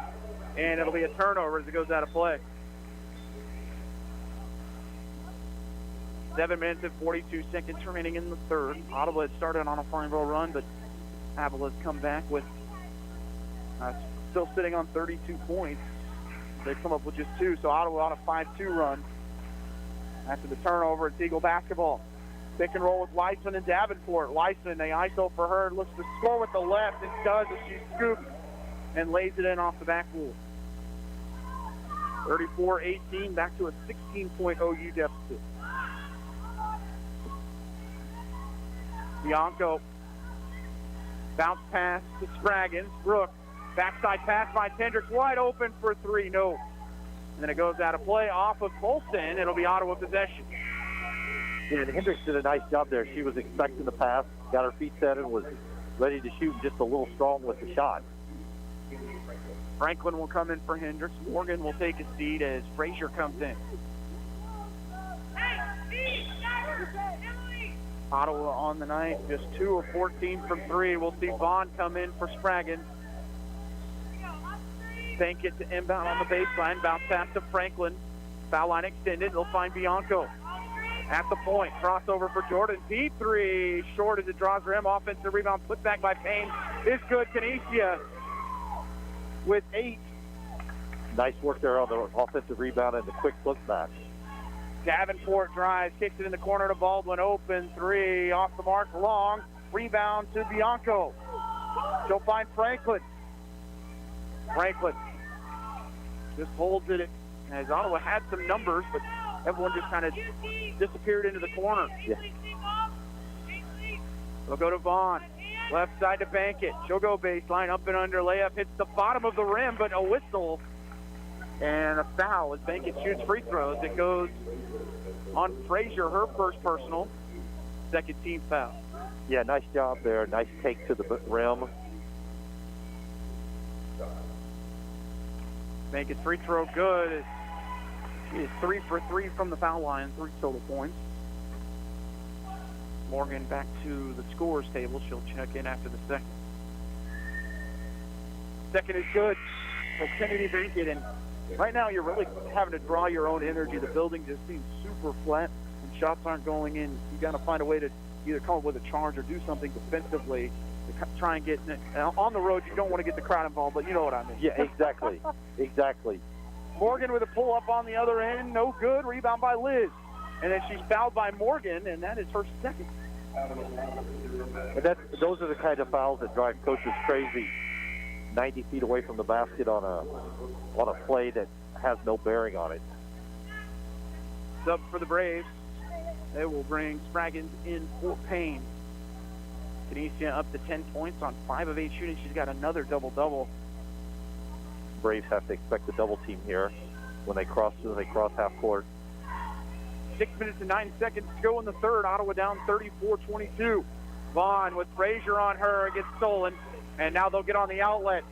And it'll be a turnover as it goes out of play. 7 minutes and 42 seconds remaining in the third. Ottawa had started on a 5-0 run, but Avila's come back with still sitting on 32 points. They've come up with just 2, so Ottawa on a 5-2 run. After the turnover, it's Eagle basketball. Pick and roll with Weissman and Davenport. Weissman, they ISO for her, looks to score with the left, and does as she scoops and lays it in off the backboard. 34-18, back to a 16-point OU deficit. Bianco, bounce pass to Spraggins. Brooks, backside pass by Hendricks, wide open for 3, no. And then it goes out of play off of Colston. It'll be Ottawa possession. Yeah, and Hendricks did a nice job there. She was expecting the pass, got her feet set, and was ready to shoot, just a little strong with the shot. Franklin will come in for Hendricks. Morgan will take a seat as Frazier comes in. Ottawa on the night, just 2 of 14 from 3. We'll see Vaughn come in for Spraggins. Bankett to inbound on the baseline. Bounce pass to Franklin. Foul line extended. They'll find Bianco at the point. Crossover for Jordan. Deep 3. Short as it draws rim. Offensive rebound. Put back by Payne. Is good. Canisia with 8. Nice work there on the offensive rebound and the quick look back. Davenport drives, kicks it in the corner to Baldwin. Open 3, off the mark, long. Rebound to Bianco. She'll find Franklin. Franklin just holds it as Ottawa had some numbers, but everyone just kind of disappeared into the corner. Yeah. They'll go to Vaughn. Left side to Bankett. She'll go baseline, up and under. Layup hits the bottom of the rim, but a whistle and a foul as Bankett shoots free throws. It goes on Frazier, her first personal, second team foul. Yeah, nice job there. Nice take to the rim. Bankett's free throw good. She is 3 for 3 from the foul line, 3 total points. Morgan back to the scorer's table. She'll check in after the second. Second is good for Kennedy Bankett, and right now you're really having to draw your own energy. The building just seems super flat, and shots aren't going in. You got to find a way to either come up with a charge or do something defensively to try and get on the road. You don't want to get the crowd involved, but you know what I mean. Yeah, exactly. Exactly. Morgan with a pull up on the other end, no good. Rebound by Liz, and then she's fouled by Morgan, and that is her second. And those are the kind of fouls that drive coaches crazy. 90 feet away from the basket on a play that has no bearing on it. Sub for the Braves. They will bring Spraggins in for Payne. Tunisia up to 10 points on 5 of 8 shooting. She's got another double-double. Braves have to expect a double team here when they cross half court. 6 minutes and 9 seconds to go in the third. Ottawa down 34-22. Vaughn with Frazier on her, gets stolen, and now they'll get on the outlet.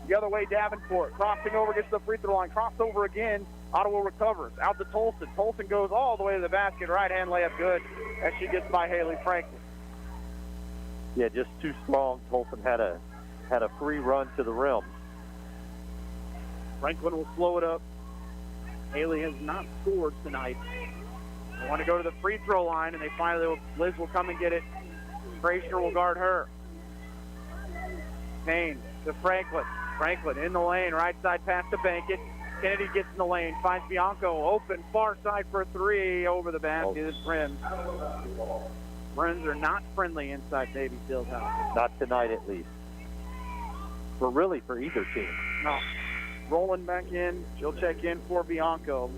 The other way, Davenport crossing over, gets to the free throw line, crossover again. Ottawa recovers. Out to Tolson. Tolson goes all the way to the basket. Right-hand layup good as she gets by Haley Franklin. Yeah, just too strong. Tolson had a free run to the rim. Franklin will slow it up. Haley has not scored tonight. They want to go to the free throw line, and Liz will come and get it. Frazier will guard her. Payne to Franklin. Franklin in the lane, right side pass to Bankett. Kennedy gets in the lane, finds Bianco open, far side for 3, over the basket is Brims. Brims are not friendly inside Baby Fieldhouse. Not tonight, at least. For either team. No. Roland back in. She'll check in for Bianco.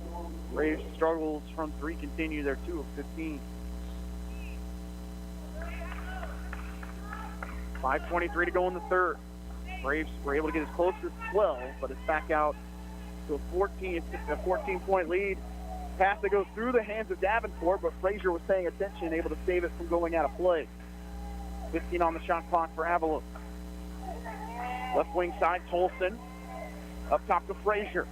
Braves struggles from 3 continue. They're 2 of 15. 5:23 to go in the third. Braves were able to get as close as 12, but it's back out to a 14-point lead. Pass that goes through the hands of Davenport, but Frazier was paying attention, able to save it from going out of play. 15 on the shot clock for Avila. Left wing side, Tolson. Up top to Frazier.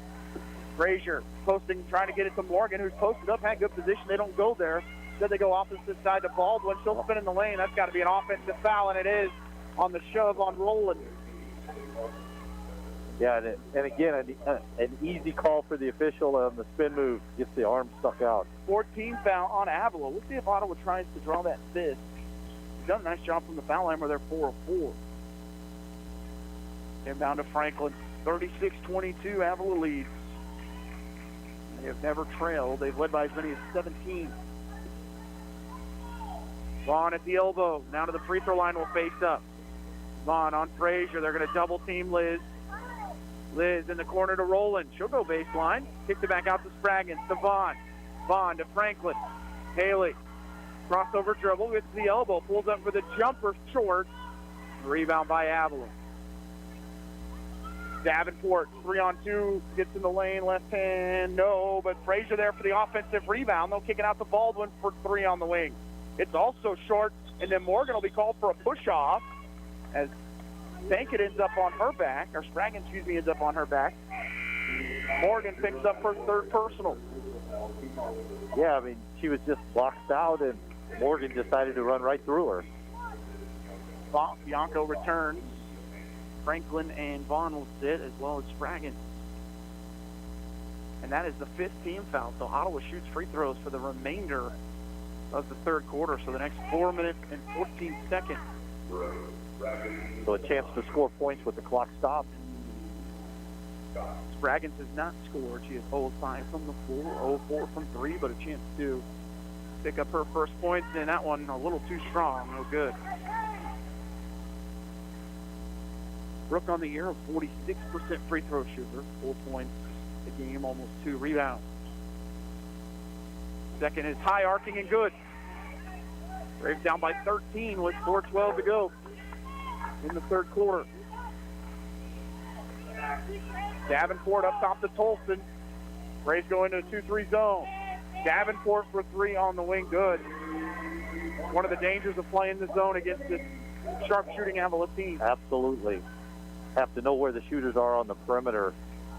Frazier posting, trying to get it to Morgan, who's posted up, had good position. They don't go there. Instead, they go opposite side to Baldwin. She'll spin in the lane. That's got to be an offensive foul, and it is on the shove on Roland. Yeah, and again, an easy call for the official on the spin move. Gets the arm stuck out. 14 foul on Avila. We'll see if Ottawa tries to draw that fifth. He's done a nice job from the foul line where they're 4 of 4. Came down to Franklin. 36-22, Avila leads. They have never trailed. They've led by as many as 17. Vaughn at the elbow. Now to the free throw line will face up. Vaughn on Frazier. They're going to double team Liz. Liz in the corner to Roland. She'll go baseline. Kicks it back out to Spraggins. To Vaughn. Vaughn to Franklin. Haley. Crossover dribble. Gets the elbow. Pulls up for the jumper. Short. Rebound by Avila. Davenport, 3-on-2, gets in the lane, left hand, no, but Frazier there for the offensive rebound. They'll kick it out to Baldwin for 3 on the wing. It's also short, and then Morgan will be called for a push-off as Bankett ends up on her back, or Spraggins, ends up on her back. Morgan picks up her 3rd personal. Yeah, I mean, she was just boxed out, and Morgan decided to run right through her. Bianco returns. Franklin and Vaughn will sit, as well as Spraggins. And that is the 5th team foul. So Ottawa shoots free throws for the remainder of the third quarter. So the next 4 minutes and 14 seconds. So a chance to score points with the clock stopped. Spraggins has not scored. She is 0-5 from the floor, 0-4 from 3, but a chance to pick up her first points. And that one a little too strong. No good. Brooke on the year, a 46% free throw shooter, 4 points a game, almost 2 rebounds. Second is high, arcing, and good. Braves down by 13 with 4:12 to go in the third quarter. Davenport up top to Tolson. Braves go into a 2-3 zone. Davenport for 3 on the wing, good. One of the dangers of playing the zone against this sharp shooting Avila team. Absolutely. Have to know where the shooters are on the perimeter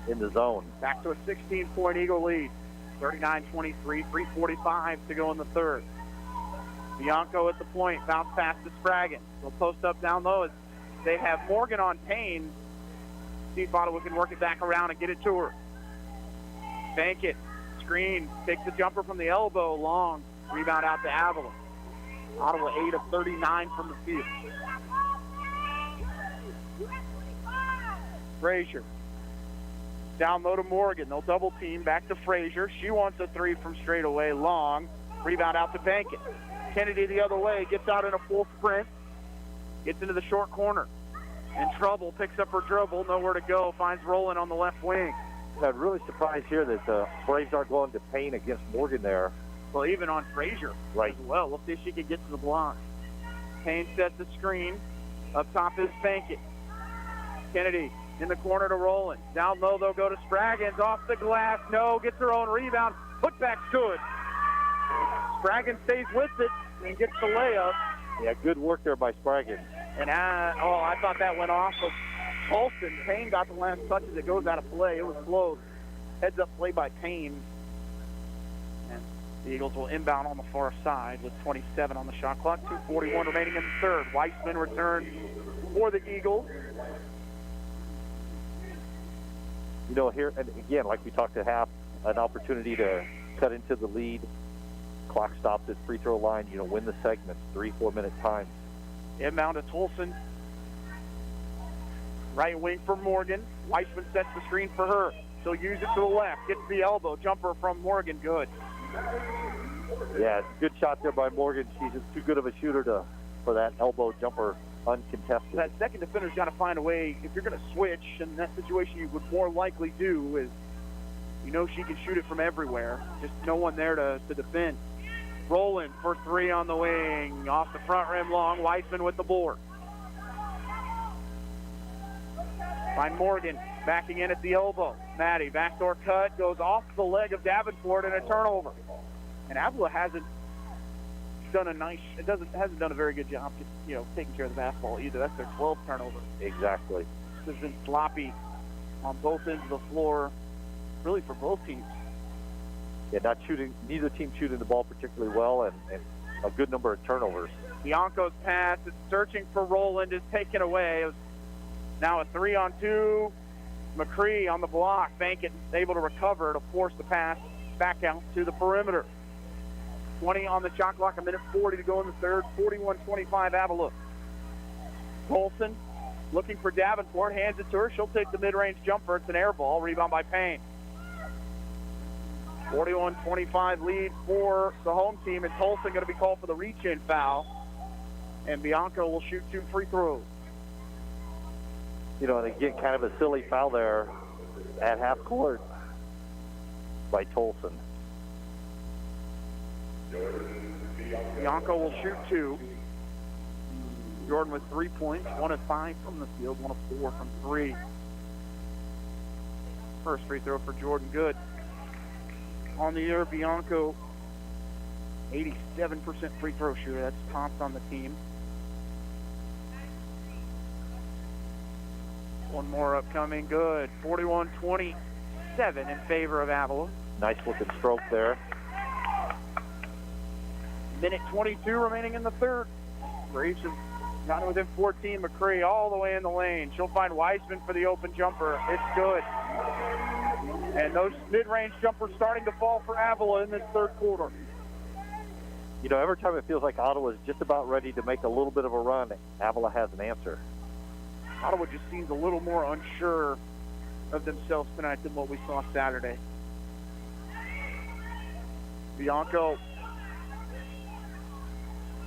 in the zone. Back to a 16-point Eagle lead. 39-23, 3:45 to go in the third. Bianco at the point, bounce pass to Spraggins. They'll post up down low as they have Morgan on Payne. See if Ottawa can work it back around and get it to her. Bankett, screen, takes the jumper from the elbow, long. Rebound out to Avila. Ottawa 8 of 39 from the field. Frazier. Down low to Morgan. They'll double team. Back to Frazier. She wants a 3 from straight away. Long. Rebound out to Bankett. Kennedy the other way. Gets out in a full sprint. Gets into the short corner. in trouble, picks up her dribble, nowhere to go, finds Roland on the left wing. I'm really surprised here that the Braves aren't going to Payne against Morgan there. Well, even on Frazier right. as well. We'll see if she can get to the block. Payne sets the screen. Up top is Bankett. Kennedy in the corner to Roland. Down low, they'll go to Spraggins. Off the glass. No, gets her own rebound. Putback's good. Spraggins stays with it and gets the layup. Yeah, good work there by Spraggins. And I thought that went off of Paulson. Payne got the last touch as it goes out of play. It was close. Heads up play by Payne. And the Eagles will inbound on the far side with 27 on the shot clock. 2:41 remaining in the third. Weissman returns for the Eagles. You know, here, and again, like we talked to half, an opportunity to cut into the lead. Clock stops at free throw line, you know, win the segments, 3-4 minute time. Inbound to Tolson. Right wing for Morgan. Weissman sets the screen for her. She'll use it to the left. Gets the elbow. Jumper from Morgan. Good. Yeah, it's a good shot there by Morgan. She's just too good of a shooter for that elbow jumper uncontested. That second defender's got to find a way. If you're going to switch, in that situation you would more likely do is, you know, she can shoot it from everywhere. Just no one there to defend. Roland for three on the wing. Off the front rim long. Weissman with the board. Find Morgan backing in at the elbow. Maddie, backdoor cut, goes off the leg of Davenport and a turnover. And Avila hasn't done a very good job, you know, taking care of the basketball either. That's their 12th turnover. Exactly. This has been sloppy on both ends of the floor, really for both teams. Yeah, neither team shooting the ball particularly well, and a good number of turnovers. Bianco's pass is searching for Roland, is taken away. It was now a 3-on-2. McCree on the block. Bankett able to recover to force the pass back out to the perimeter. 20 on the shot clock, 1:40 to go in the third. 41-25 Avila. Colson looking for Davenport, hands it to her. She'll take the mid-range jumper. It's an air ball. Rebound by Payne. 41-25 lead for the home team, and Tolson going to be called for the reach-in foul. And Bianco will shoot 2 free throws. You know, and again, kind of a silly foul there at half court by Tolson. Bianco will shoot 2. Jordan with 3 points, 1 of 5 from the field, 1 of 4 from 3. First free throw for Jordan, good. On the year, Bianco, 87% free throw shooter. That's tops on the team. One more upcoming, good. 41-27 in favor of Avila. Nice looking stroke there. 1:22 remaining in the third. Braves have gotten within 14. McCree all the way in the lane. She'll find Weissman for the open jumper. It's good. And those mid-range jumpers starting to fall for Avila in this third quarter. You know, every time it feels like Ottawa is just about ready to make a little bit of a run, Avila has an answer. Ottawa just seems a little more unsure of themselves tonight than what we saw Saturday. Bianco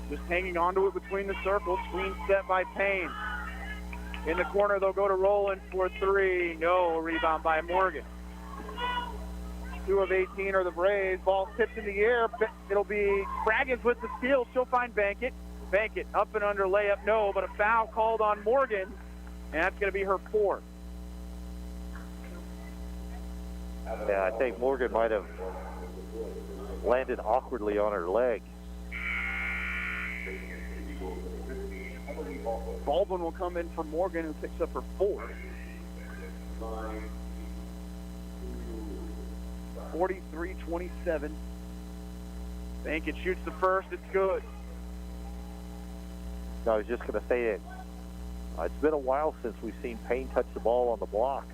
just hanging onto it between the circles. Screen set by Payne. In the corner, they'll go to Roland for 3. No, rebound by Morgan. 2 of 18 are the Braves. Ball tipped in the air. It'll be Spraggins with the steal. She'll find Bankett. Bankett up and under layup. No, but a foul called on Morgan. And that's going to be her 4th. Yeah, I think Morgan might have landed awkwardly on her leg. Baldwin will come in for Morgan, who picks up her 4th. 43-27. Bankett shoots the first. It's good. I was just going to say it. It's been a while since we've seen Payne touch the ball on the block.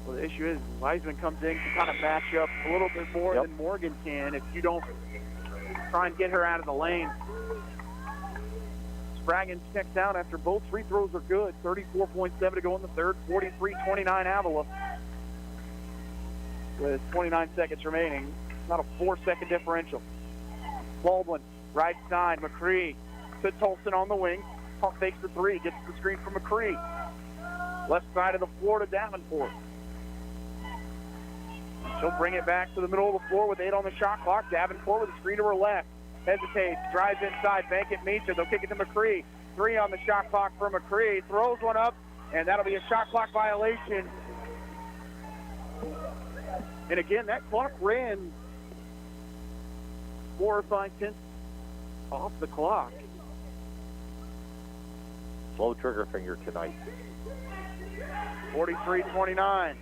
Well, the issue is Weissman comes in to kind of match up a little bit more than Morgan can if you don't try and get her out of the lane. Spraggins checks out after both free throws are good. 34.7 to go in the third. 43-29 Avila. With 29 seconds remaining. Not a 4-second differential. Baldwin, right side. McCree to Tolson on the wing. Pump fakes the three, gets the screen from McCree. Left side of the floor to Davenport. She'll bring it back to the middle of the floor with 8 on the shot clock. Davenport with a screen to her left. Hesitates, drives inside, Bankett meets her. They'll kick it to McCree. 3 on the shot clock for McCree. Throws one up, and that'll be a shot clock violation. And again, that clock ran 4 or 5 tenths off the clock. Slow trigger finger tonight. 43-29. Going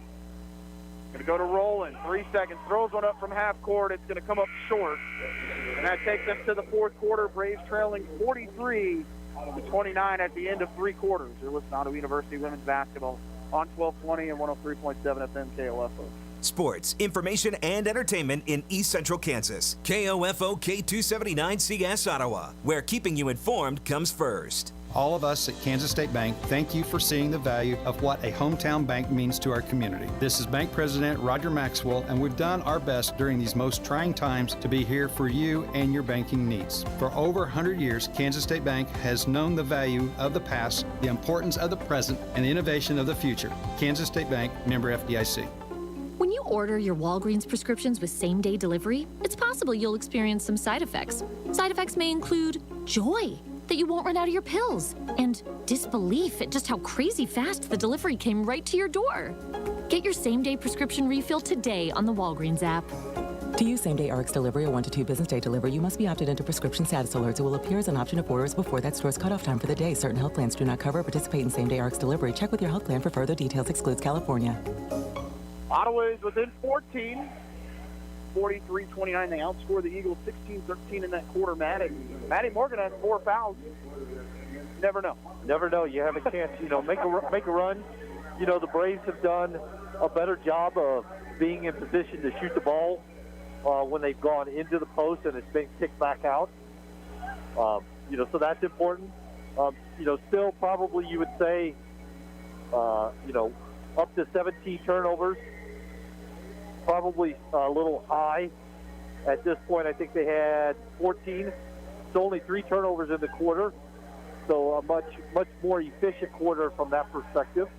to go to Roland. 3 seconds. Throws one up from half court. It's going to come up short. And that takes us to the fourth quarter. Braves trailing 43-29 at the end of 3 quarters. You're listening to Ottawa University Women's Basketball on 1220 and 103.7 FM KOFO. Sports, information, and entertainment in East Central Kansas. KOFO K279CS Ottawa, where keeping you informed comes first. All of us at Kansas State Bank thank you for seeing the value of what a hometown bank means to our community. This is Bank President Roger Maxwell, and we've done our best during these most trying times to be here for you and your banking needs. For over 100 years, Kansas State Bank has known the value of the past, the importance of the present, and the innovation of the future. Kansas State Bank, member FDIC. When you order your Walgreens prescriptions with same-day delivery, it's possible you'll experience some side effects. Side effects may include joy that you won't run out of your pills, and disbelief at just how crazy fast the delivery came right to your door. Get your same-day prescription refill today on the Walgreens app. To use same-day RX delivery or 1 to 2 business day delivery, you must be opted into prescription status alerts. It will appear as an option if orders before that store's cutoff time for the day. Certain health plans do not cover or participate in same-day RX delivery. Check with your health plan for further details. Excludes California. Ottawa is within 14. 43-29. They outscore the Eagles 16-13 in that quarter. Maddie Morgan has 4 fouls. Never know. Never know. You have a chance, make a run. The Braves have done a better job of being in position to shoot the ball when they've gone into the post and it's been kicked back out. So that's important. Still probably you would say, up to 17 turnovers. Probably a little high. At this point, I think they had 14. So only 3 turnovers in the quarter. So a much more efficient quarter from that perspective.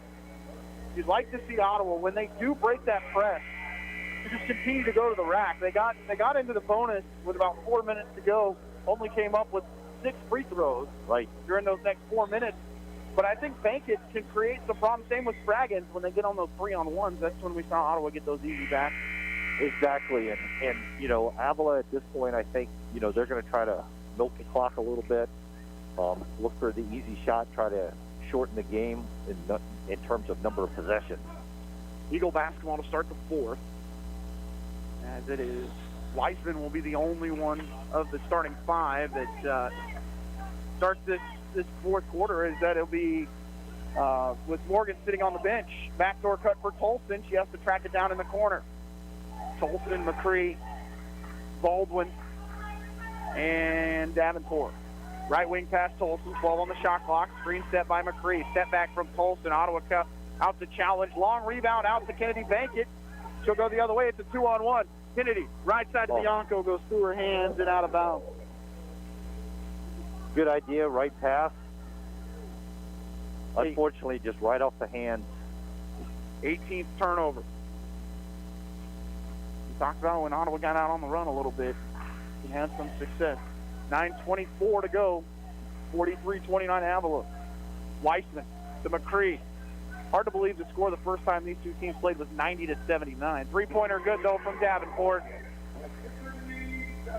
You'd like to see Ottawa, when they do break that press, to just continue to go to the rack. They got into the bonus with about 4 minutes to go. Only came up with 6 free throws during those next 4 minutes. But I think Bankett can create some problems. Same with Spraggins when they get on those 3-on-1s. That's when we saw Ottawa get those easy backs. Exactly. And Avila at this point, I think, they're going to try to milk the clock a little bit, look for the easy shot, try to shorten the game in terms of number of possessions. Eagle basketball to start the fourth. As it is, Weissman will be the only one of the starting 5 that starts this fourth quarter. Is that it'll be with Morgan sitting on the bench. Backdoor cut for Tolson. She has to track it down in the corner. Tolson, McCree, Baldwin, and Davenport. Right wing pass Tolson, 12 on the shot clock. Screen set by McCree. Step back from Tolson. Ottawa out to challenge. Long rebound out to Kennedy Bankett. She'll go the other way. It's a 2-on-1. Kennedy, right side to Bianco, goes through her hands and out of bounds. Good idea, right pass. Unfortunately, just right off the hand. 18th turnover. We talked about when Ottawa got out on the run a little bit. He had some success. 9:24 to go. 43-29 Avila. Weissman to McCree. Hard to believe the score the first time these two teams played was 90-79. Three-pointer good, though, from Davenport.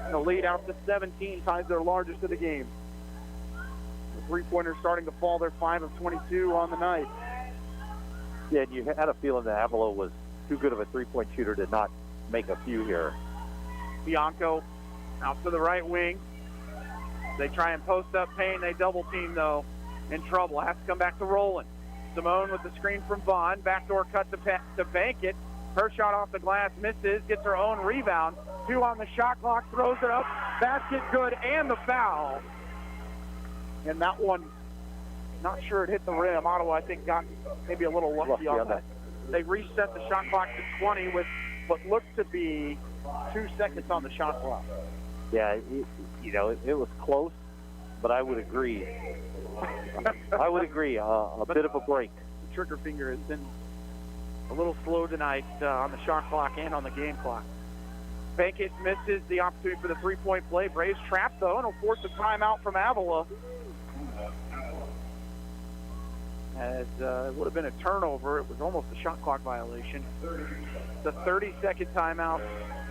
The lead out to 17, ties their largest of the game. The three-pointers starting to fall. They're 5 of 22 on the night. Yeah, and you had a feeling that Avila was too good of a three-point shooter to not make a few here. Bianco out to the right wing. They try and post up Payne. They double team, though. In trouble. Has to come back to Roland. Simone with the screen from Vaughn. Backdoor cut to Bankett. Her shot off the glass misses. Gets her own rebound. 2 on the shot clock. Throws it up. Basket good and the foul. And that one, not sure it hit the rim. Ottawa, I think, got maybe a little lucky on that. They reset the shot clock to 20 with what looked to be 2 seconds on the shot clock. Yeah, it was close, but I would agree. I would agree. A bit of a break. The trigger finger has been a little slow tonight on the shot clock and on the game clock. Bankett misses the opportunity for the three-point play. Braves trapped, though, and will force a timeout from Avila. As it would have been a turnover. It was almost a shot clock violation. The 30-second timeout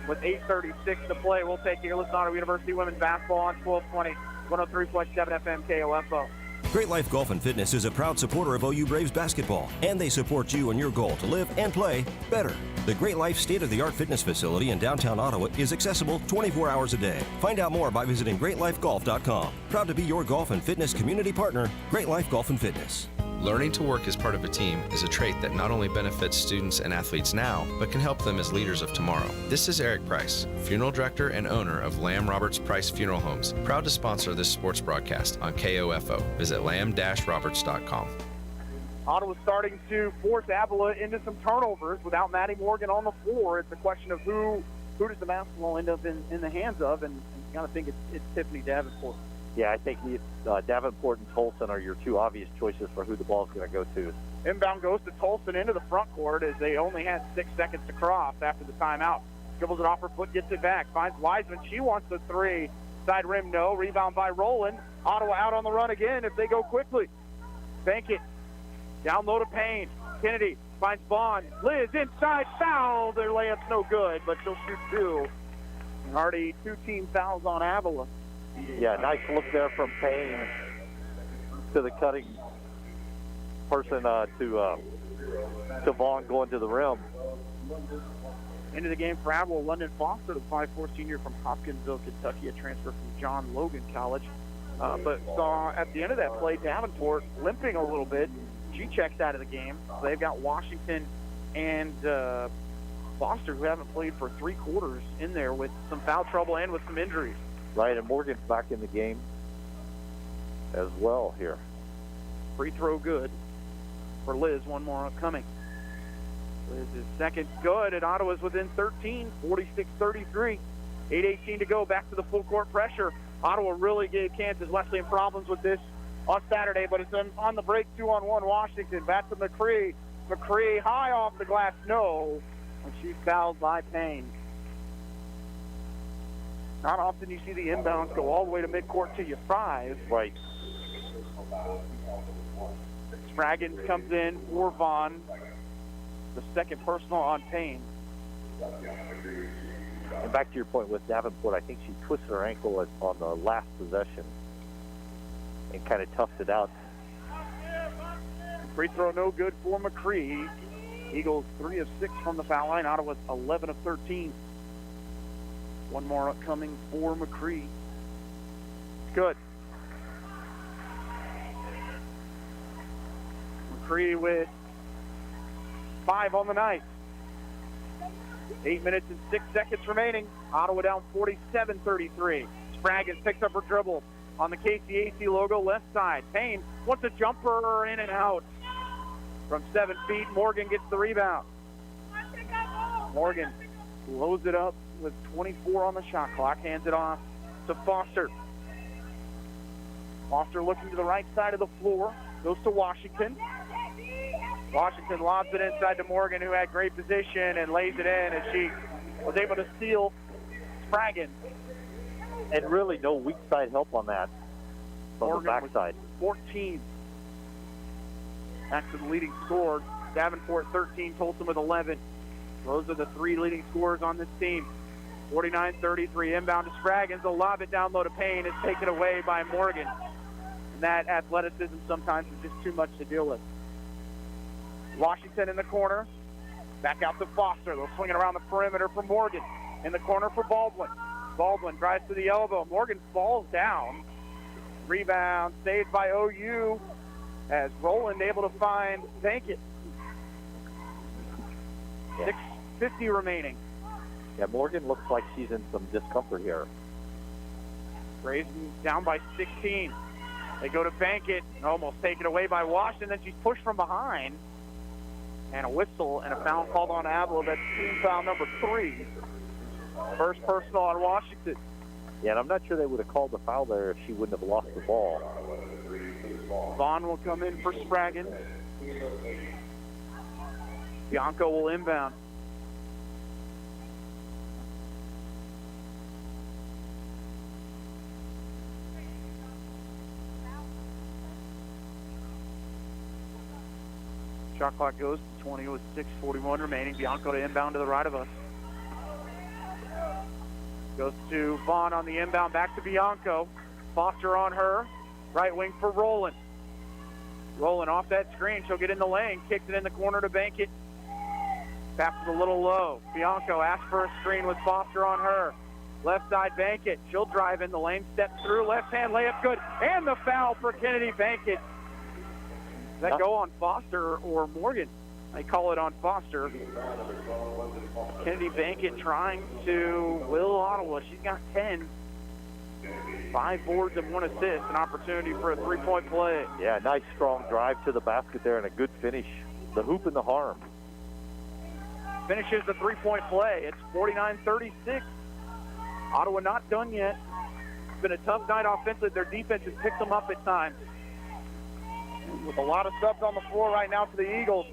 with 8:36 to play. We'll take here. Listen to University women's basketball on 1220, 103.7 FM KOFO. Great Life Golf and Fitness is a proud supporter of OU Braves basketball, and they support you in your goal to live and play better. The Great Life state-of-the-art fitness facility in downtown Ottawa is accessible 24 hours a day. Find out more by visiting greatlifegolf.com. Proud to be your golf and fitness community partner, Great Life Golf and Fitness. Learning to work as part of a team is a trait that not only benefits students and athletes now, but can help them as leaders of tomorrow. This is Eric Price, funeral director and owner of Lamb Roberts Price Funeral Homes, proud to sponsor this sports broadcast on KOFO. Visit lamb-roberts.com. Ottawa's starting to force Avila into some turnovers without Maddie Morgan on the floor. It's a question of who does the basketball end up in the hands of, and you got to think it's Tiffany Davenport. Yeah, I think Davenport and Tolson are your two obvious choices for who the ball is going to go to. Inbound goes to Tolson into the front court as they only had 6 seconds to cross after the timeout. Dribbles it off her foot, gets it back, finds Wiseman. She wants the three. Side rim, no. Rebound by Roland. Ottawa out on the run again if they go quickly. Bankett. Down low to Payne. Kennedy finds Bond. Liz inside, foul. Their layup's no good, but she'll shoot two. And already 2 team fouls on Avila. Yeah, nice look there from Payne to the cutting person to Vaughn going to the rim. Into the game for Avila, London Foster, the 5'4" senior from Hopkinsville, Kentucky, a transfer from John Logan College. But saw at the end of that play, Davenport limping a little bit. She checks out of the game. So they've got Washington and Foster, who haven't played for 3 quarters, in there with some foul trouble and with some injuries. Right, and Morgan's back in the game as well here. Free throw good for Liz. One more upcoming. Liz's second good, and Ottawa's within 13, 46-33. 8:18 to go. Back to the full court pressure. Ottawa really gave Kansas Wesleyan problems with this on Saturday, but it's on the break. 2-on-1 Washington. Back to McCree. McCree high off the glass, no. And she's fouled by Payne. Not often you see the inbounds go all the way to midcourt to your 5. Right. Spraggins comes in for Vaughn. The second personal on Payne. And back to your point with Davenport, I think she twisted her ankle on the last possession and kind of toughed it out. Free throw no good for McCree. Eagles 3 of 6 from the foul line. Ottawa's 11 of 13. One more upcoming for McCree. Good. McCree with 5 on the night. 8 minutes and 6 seconds remaining. Ottawa down 47-33. Spraggins picks up her dribble on the KCAC logo left side. Payne wants a jumper in and out. From 7 feet, Morgan gets the rebound. Morgan loads it up with 24 on the shot clock, hands it off to Foster. Foster looking to the right side of the floor, goes to Washington. Washington lobs it inside to Morgan, who had great position, and lays it in as she was able to steal Spraggins. And really no weak side help on that from Morgan the backside. 14. Back to the leading scorer. Davenport 13, Tolson with 11. Those are the 3 leading scorers on this team. 49-33, inbound to Spraggins. They'll lob it down low to Payne. It's taken away by Morgan. And that athleticism sometimes is just too much to deal with. Washington in the corner. Back out to Foster. They'll swing it around the perimeter for Morgan. In the corner for Baldwin. Baldwin drives to the elbow. Morgan falls down. Rebound saved by OU as Roland able to find Bankett. 6:50 remaining. Yeah, Morgan looks like she's in some discomfort here. Braves down by 16. They go to Bankett, almost taken away by Washington. Then she's pushed from behind. And a whistle and a foul called on Avila. That's team foul number 3. First personal on Washington. Yeah, and I'm not sure they would have called the foul there if she wouldn't have lost the ball. Vaughn will come in for Spraggins. Bianco will inbound. Shot clock goes to 20 with 6:41 remaining. Bianco to inbound to the right of us. Goes to Vaughn on the inbound, back to Bianco. Foster on her. Right wing for Roland. Roland off that screen. She'll get in the lane. Kicks it in the corner to Bankett. Pass is a little low. Bianco asks for a screen with Foster on her. Left side Bankett. She'll drive in the lane. Steps through. Left hand layup good. And the foul for Kennedy Bankett. Does that go on Foster or Morgan? They call it on Foster. Kennedy Bankett trying to will Ottawa. She's got 10. 5 boards and 1 assist. An opportunity for a three-point play. Yeah, nice strong drive to the basket there and a good finish. The hoop and the harm. Finishes the three-point play. It's 49-36. Ottawa not done yet. It's been a tough night offensively. Their defense has picked them up at times. With a lot of subs on the floor right now for the Eagles.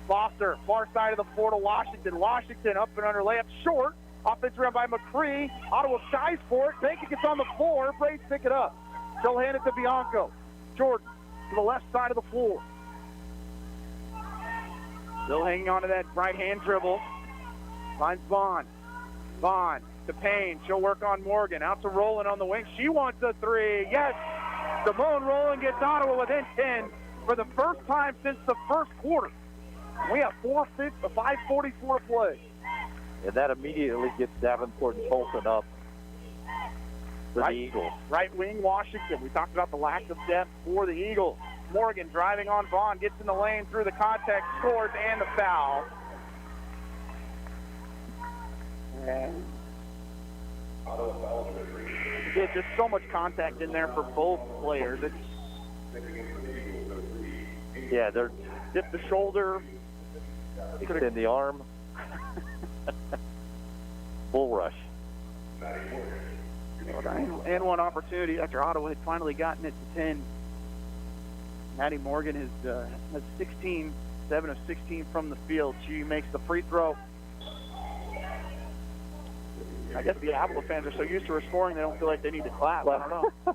Foster, far side of the floor to Washington. Washington up and under layup short. Offense run by McCree. Ottawa shies for it. Bankett gets on the floor. Braves pick it up. She'll hand it to Bianco. Jordan to the left side of the floor. Still hanging on to that right-hand dribble. Finds Vaughn. Vaughn to Payne. She'll work on Morgan. Out to Roland on the wing. She wants a three. Yes! Simone Roland gets Ottawa within 10 for the first time since the first quarter. We have 5:44 to play. And that immediately gets Davenport and Tolson up for the Eagles. Right wing Washington. We talked about the lack of depth for the Eagles. Morgan driving on Vaughn, gets in the lane through the contact, scores, and the foul. And yeah, just so much contact in there for both players. Yeah, they're dip the shoulder, extend the arm. Bull rush. And one opportunity after Ottawa had finally gotten it to 10. Maddie Morgan has 16, 7 of 16 from the field. She makes the free throw. I guess the Avila fans are so used to her scoring they don't feel like they need to clap. I don't know.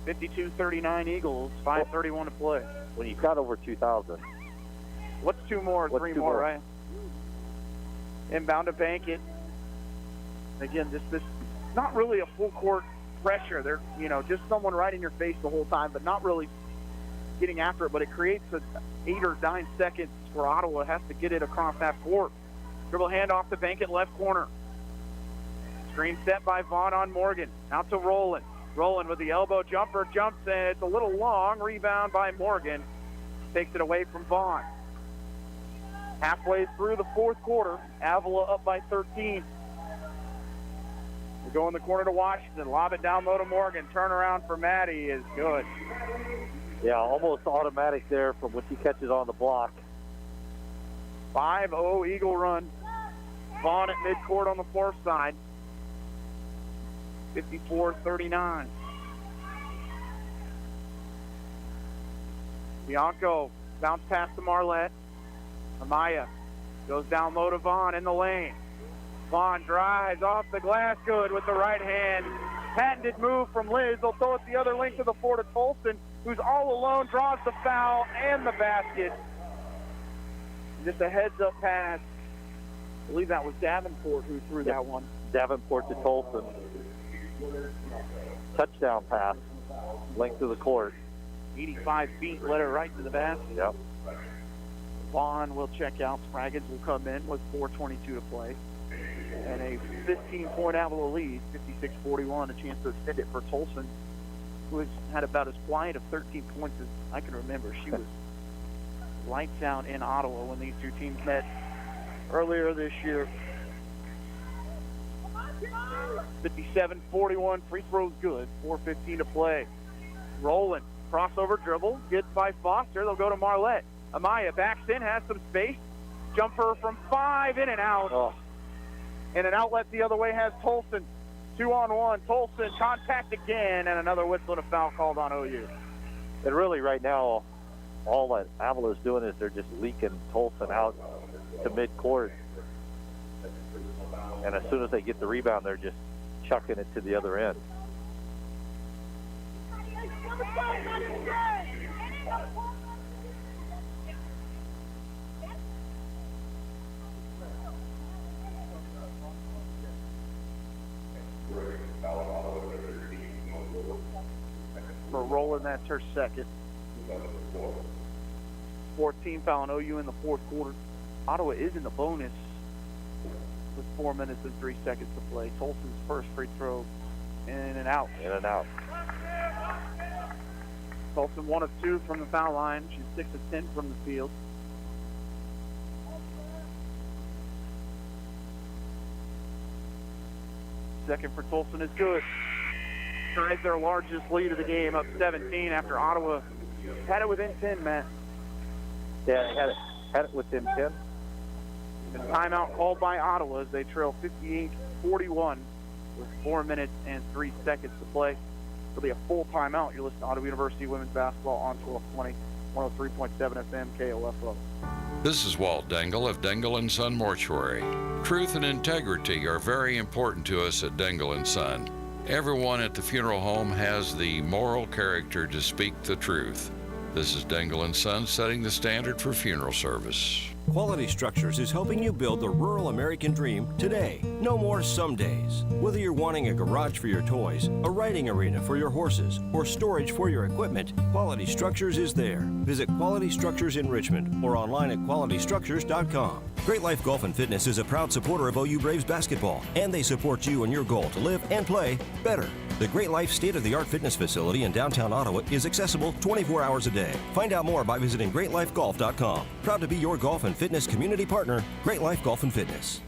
52-39 Eagles, 5:31 to play. When you've got over 2,000. What's two more? What's Three two more, more, right? Inbound to Bankett. Again, this not really a full court pressure. They're just someone right in your face the whole time, but not really getting after it. But it creates 8 or 9 seconds where Ottawa has to get it across that court. Dribble handoff to Bankett, left corner. Screen set by Vaughn on Morgan. Out to Roland. Roland with the elbow jumper, jumps, and it's a little long. Rebound by Morgan. Takes it away from Vaughn. Halfway through the fourth quarter, Avila up by 13. We go in the corner to Washington. Lob it down low to Morgan. Turnaround for Maddie is good. Yeah, almost automatic there from when she catches on the block. 5-0 Eagle run. Vaughn at midcourt on the far side. 54-39. Bianco bounce pass to Marlette. Amaya goes down low to Vaughn in the lane. Vaughn drives off the glass good with the right hand. Patented move from Liz. They'll throw it the other length to the floor to Tolson, who's all alone, draws the foul and the basket. Just a heads-up pass. I believe that was Davenport who threw that one. Davenport to Tolson. Touchdown pass. Length of the court. 85 feet, let her right to the basket. Yep. Vaughn will check out. Spraggins will come in with 4:22 to play. And a 15-point Avila lead, 56-41, a chance to extend it for Tolson, who has had about as quiet of 13 points as I can remember. She was lights out in Ottawa when these two teams met earlier this year. 57-41, free throw's good, 4:15 to play. Roland, crossover dribble, gets by Foster. They'll go to Marlette. Amaya backs in, has some space. Jumper from 5, in and out. Oh. And an outlet the other way has Tolson. 2-on-1. Tolson, contact again, and another whistle and a foul called on OU. And really, right now, all that Avila is doing is they're just leaking Tolson out to midcourt. And as soon as they get the rebound, they're just chucking it to the other end. For Roland, that's her second. 14 foul on OU in the fourth quarter. Ottawa is in the bonus with 4 minutes and 3 seconds to play. Tolson's first free throw in and out. In and out. Tolson 1 of 2 from the foul line. She's 6 of 10 from the field. Second for Tolson is good. Ties their largest lead of the game, up 17 after Ottawa had it within 10, Matt. Yeah, had it within 10. And timeout called by Ottawa as they trail 58-41 with 4 minutes and 3 seconds to play. It'll be a full timeout. You're listening to Ottawa University Women's Basketball on 1220, 103.7 FM, KOFO. This is Walt Dengel of Dengel & Son Mortuary. Truth and integrity are very important to us at Dengel & Son. Everyone at the funeral home has the moral character to speak the truth. This is Dengel & Son setting the standard for funeral service. Quality Structures is helping you build the rural American dream today. No more some days. Whether you're wanting a garage for your toys, a riding arena for your horses, or storage for your equipment, Quality Structures is there. Visit Quality Structures in Richmond or online at qualitystructures.com. Great Life Golf and Fitness is a proud supporter of OU Braves basketball, and they support you in your goal to live and play better. The Great Life state-of-the-art fitness facility in downtown Ottawa is accessible 24 hours a day. Find out more by visiting greatlifegolf.com. Proud to be your golf and fitness community partner, Great Life Golf and Fitness.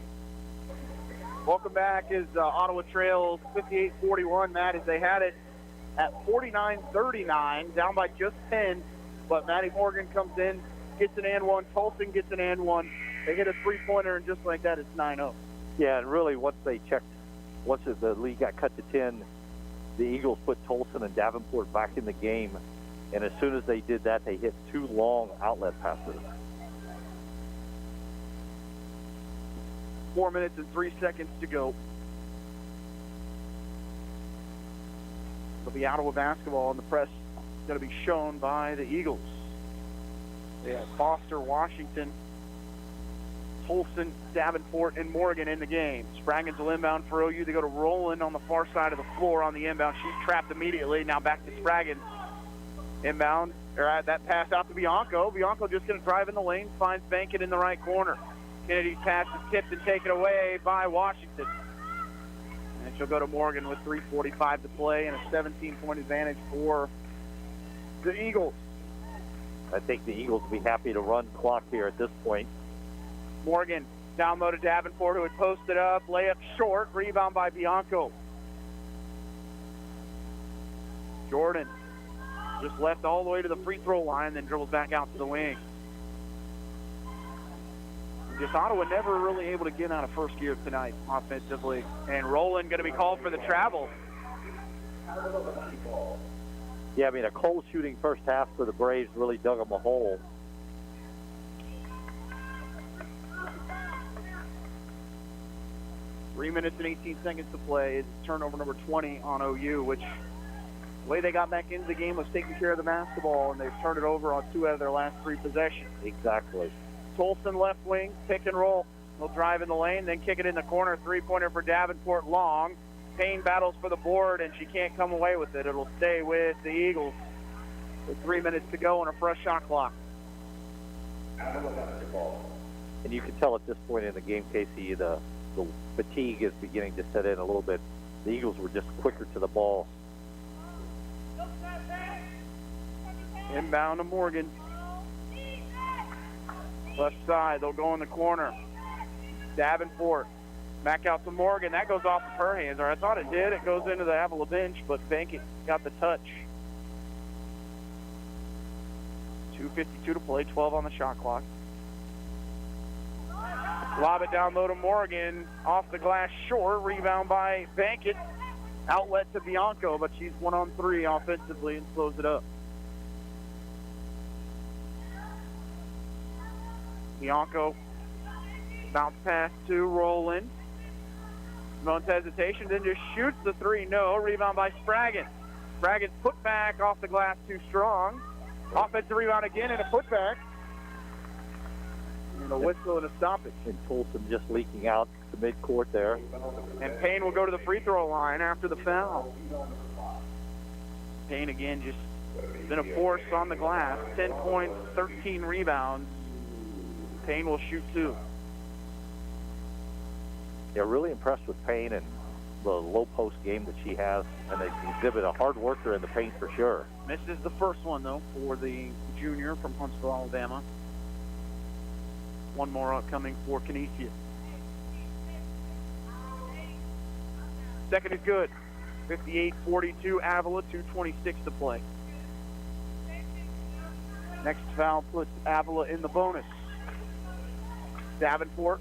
Welcome back as Ottawa trails 58-41, Matt, as they had it at 49-39, down by just 10. But Maddie Morgan comes in, gets an and one. Tolson gets an and one. They hit a three-pointer, and just like that, it's 9-0. Yeah, and really, once the lead got cut to 10, the Eagles put Tolson and Davenport back in the game. And as soon as they did that, they hit 2 long outlet passes. 4 minutes and 3 seconds to go. It'll be Ottawa basketball, and the press is going to be shown by the Eagles. They have Foster, Washington, Tolson, Davenport, and Morgan in the game. Spraggins will inbound for OU. They go to Roland on the far side of the floor on the inbound. She's trapped immediately. Now back to Spraggins. Inbound. That pass out to Bianco. Bianco just going to drive in the lane, finds Bankett in the right corner. Kennedy's pass is tipped and taken away by Washington. And she'll go to Morgan with 3:45 to play and a 17-point advantage for the Eagles. I think the Eagles will be happy to run clock here at this point. Morgan down low to Davenport, who had posted up. Layup short. Rebound by Bianco. Jordan just left all the way to the free throw line, then dribbles back out to the wing. Just Ottawa never really able to get out of first gear tonight offensively. And Roland going to be called for the travel. Yeah, I mean, a cold shooting first half for the Braves really dug them a hole. Three minutes and 18 seconds to play. It's turnover number 20 on OU, which the way they got back into the game was taking care of the basketball, and they've turned it over on 2 out of their last 3 possessions. Exactly. Tolson left wing, pick and roll. They'll drive in the lane, then kick it in the corner. Three-pointer for Davenport long. Payne battles for the board, and she can't come away with it. It'll stay with the Eagles with 3 minutes to go on a fresh shot clock. And you can tell at this point in the game, Casey, the fatigue is beginning to set in a little bit. The Eagles were just quicker to the ball. Inbound to Morgan. Left side, they'll go in the corner. Davenport back out to Morgan. That goes off of her hands, or I thought it did. It goes into the Avila bench, but Bankett got the touch. 2:52 to play, 12 on the shot clock. Lob it down low to Morgan. Off the glass short. Rebound by Bankett. Outlet to Bianco, but she's 1-on-3 offensively and slows it up. Bianco bounce pass to Roland. Simone's hesitation, then just shoots the three. No. Rebound by Spraggins. Spraggins put back off the glass too strong. Offensive rebound again and a putback. And a whistle and a stoppage. And Tolson just leaking out to midcourt there. And Payne will go to the free throw line after the foul. Payne again just been a force on the glass. 10 points, 13 rebounds. Payne will shoot 2. Yeah, really impressed with Payne and the low post game that she has, and they exhibit a hard worker in the paint for sure. Misses the first one, though, for the junior from Huntsville, Alabama. One more upcoming for Canisius. Second is good. 58-42 Avila, 2:26 to play. Next foul puts Avila in the bonus. Davenport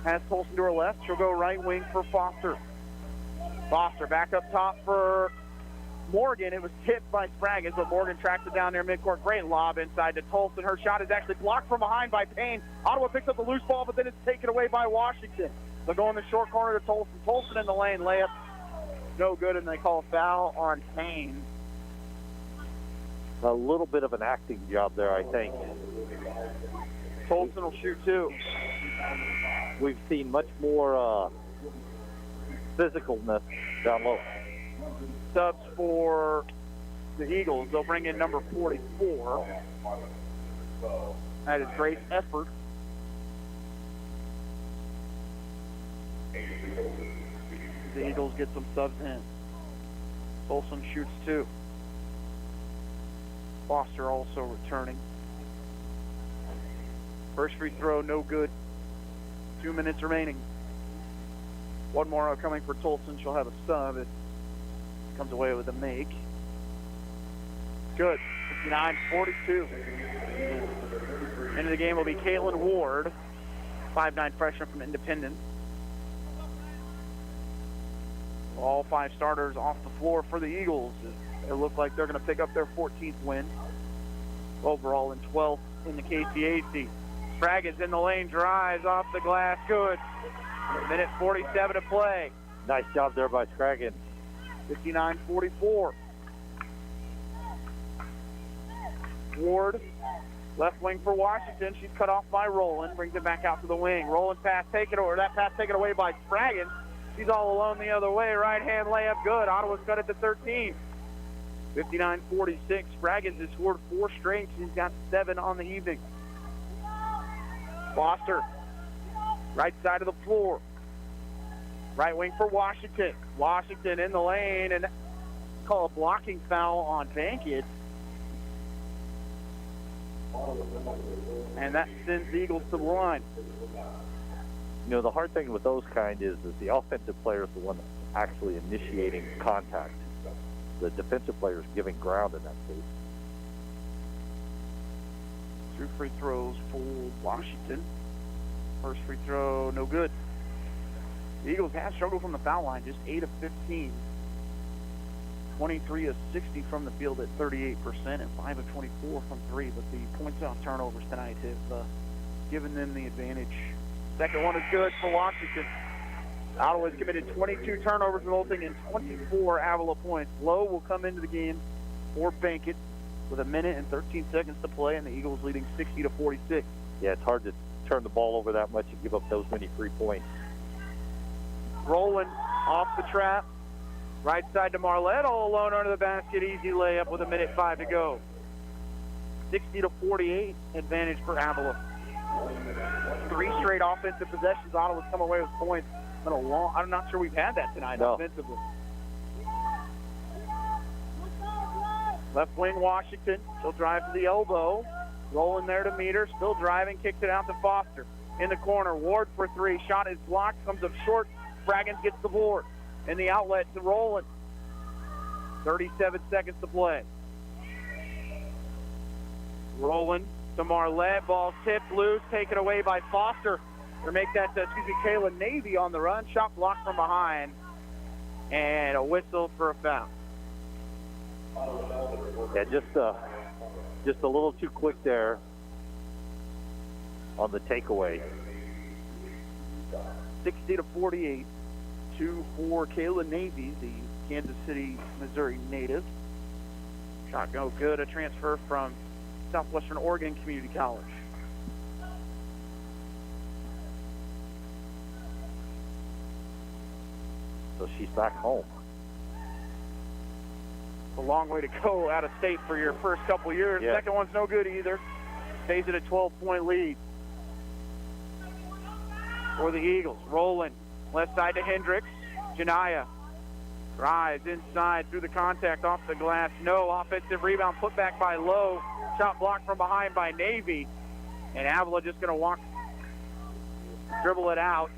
has Tolson to her left. She'll go right wing for Foster. Foster back up top for Morgan. It was tipped by Spraggins, but Morgan tracks it down there midcourt. Great lob inside to Tolson. Her shot is actually blocked from behind by Payne. Ottawa picks up the loose ball, but then it's taken away by Washington. They'll go in the short corner to Tolson. Tolson in the lane, layup. No good, and they call a foul on Payne. A little bit of an acting job there, I think. Tolson will shoot 2. We've seen much more physicalness down low. Subs for the Eagles. They'll bring in number 44. That is great effort. The Eagles get some subs in. Tolson shoots 2. Foster also returning. First free throw, no good. 2 minutes remaining. One more coming for Tolson. She'll have a sub. It comes away with a make. Good. 59-42. End of the game will be Caitlin Ward, 5'9" freshman from Independence. All 5 starters off the floor for the Eagles. It looks like they're going to pick up their 14th win overall and 12th in the KCAC. Spraggins in the lane, drives off the glass, good. Minute 47 to play. Nice job there by Spraggins. 59-44. Ward, left wing for Washington. She's cut off by Roland, brings it back out to the wing. Roland pass taken, or that pass taken away by Spraggins. She's all alone the other way. Right hand layup, good. Ottawa's cut it to 13. 59-46. Spraggins has scored 4 straight. She's got 7 on the evening. Foster, right side of the floor. Right wing for Washington. Washington in the lane, and call a blocking foul on Bankett. And that sends the Eagles to the line. You know, the hard thing with those kind is the offensive player is the one that's actually initiating contact. The defensive player is giving ground in that case. 2 free throws for Washington. First free throw, no good. The Eagles have struggled from the foul line, just 8 of 15. 23 of 60 from the field at 38%, and 5 of 24 from 3. But the points off turnovers tonight have given them the advantage. Second one is good for Washington. Ottawa's committed 22 turnovers, resulting in 24 Avila points. Lowe will come into the game for Bankett with a minute and 13 seconds to play, and the Eagles leading 60-46. Yeah, it's hard to turn the ball over that much and give up those many free points. Roland off the trap. Right side to Marlette, all alone under the basket. Easy layup with a minute 5 to go. 60-48 advantage for Avila. 3 straight offensive possessions. Ottawa's come away with points. I'm not sure we've had that tonight offensively. Left wing Washington. She'll drive to the elbow. Rolling there to meet her. Still driving. Kicks it out to Foster. In the corner. Ward for 3. Shot is blocked. Comes up short. Spraggins gets the board. In the outlet to Roland. 37 seconds to play. Roland to Marlette. Ball tipped loose. Taken away by Foster. Or make that, Kayla Navy on the run. Shot blocked from behind. and a whistle for a foul. Yeah, just a little too quick there on the takeaway. 60-48. 2 for Kayla Navy, the Kansas City, Missouri native. Shot no good, a transfer from Southwestern Oregon Community College. So she's back home. A long way to go out of state for your first couple years. Yeah. Second one's no good either. Stays at a 12-point lead for the Eagles. Roland, left side to Hendricks. Janaya drives inside through the contact off the glass. No offensive rebound, put back by Lowe. Shot blocked from behind by Navy. And Avila just going to dribble it out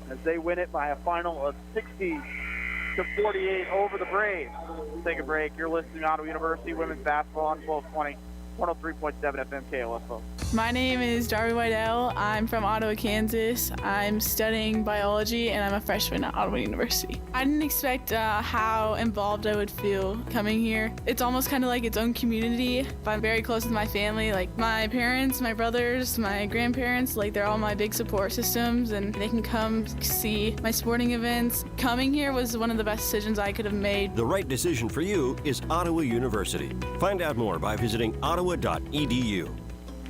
as they win it by a final of 60-48 over the Braves. We'll take a break. You're listening to Ottawa University Women's Basketball on 1220, 103.7 FM KOFO. My name is Darby Whitell. I'm from Ottawa, Kansas. I'm studying biology and I'm a freshman at Ottawa University. I didn't expect how involved I would feel coming here. It's almost kind of like its own community. I'm very close with my family, like my parents, my brothers, my grandparents, like they're all my big support systems and they can come see my sporting events. Coming here was one of the best decisions I could have made. The right decision for you is Ottawa University. Find out more by visiting ottawa.edu.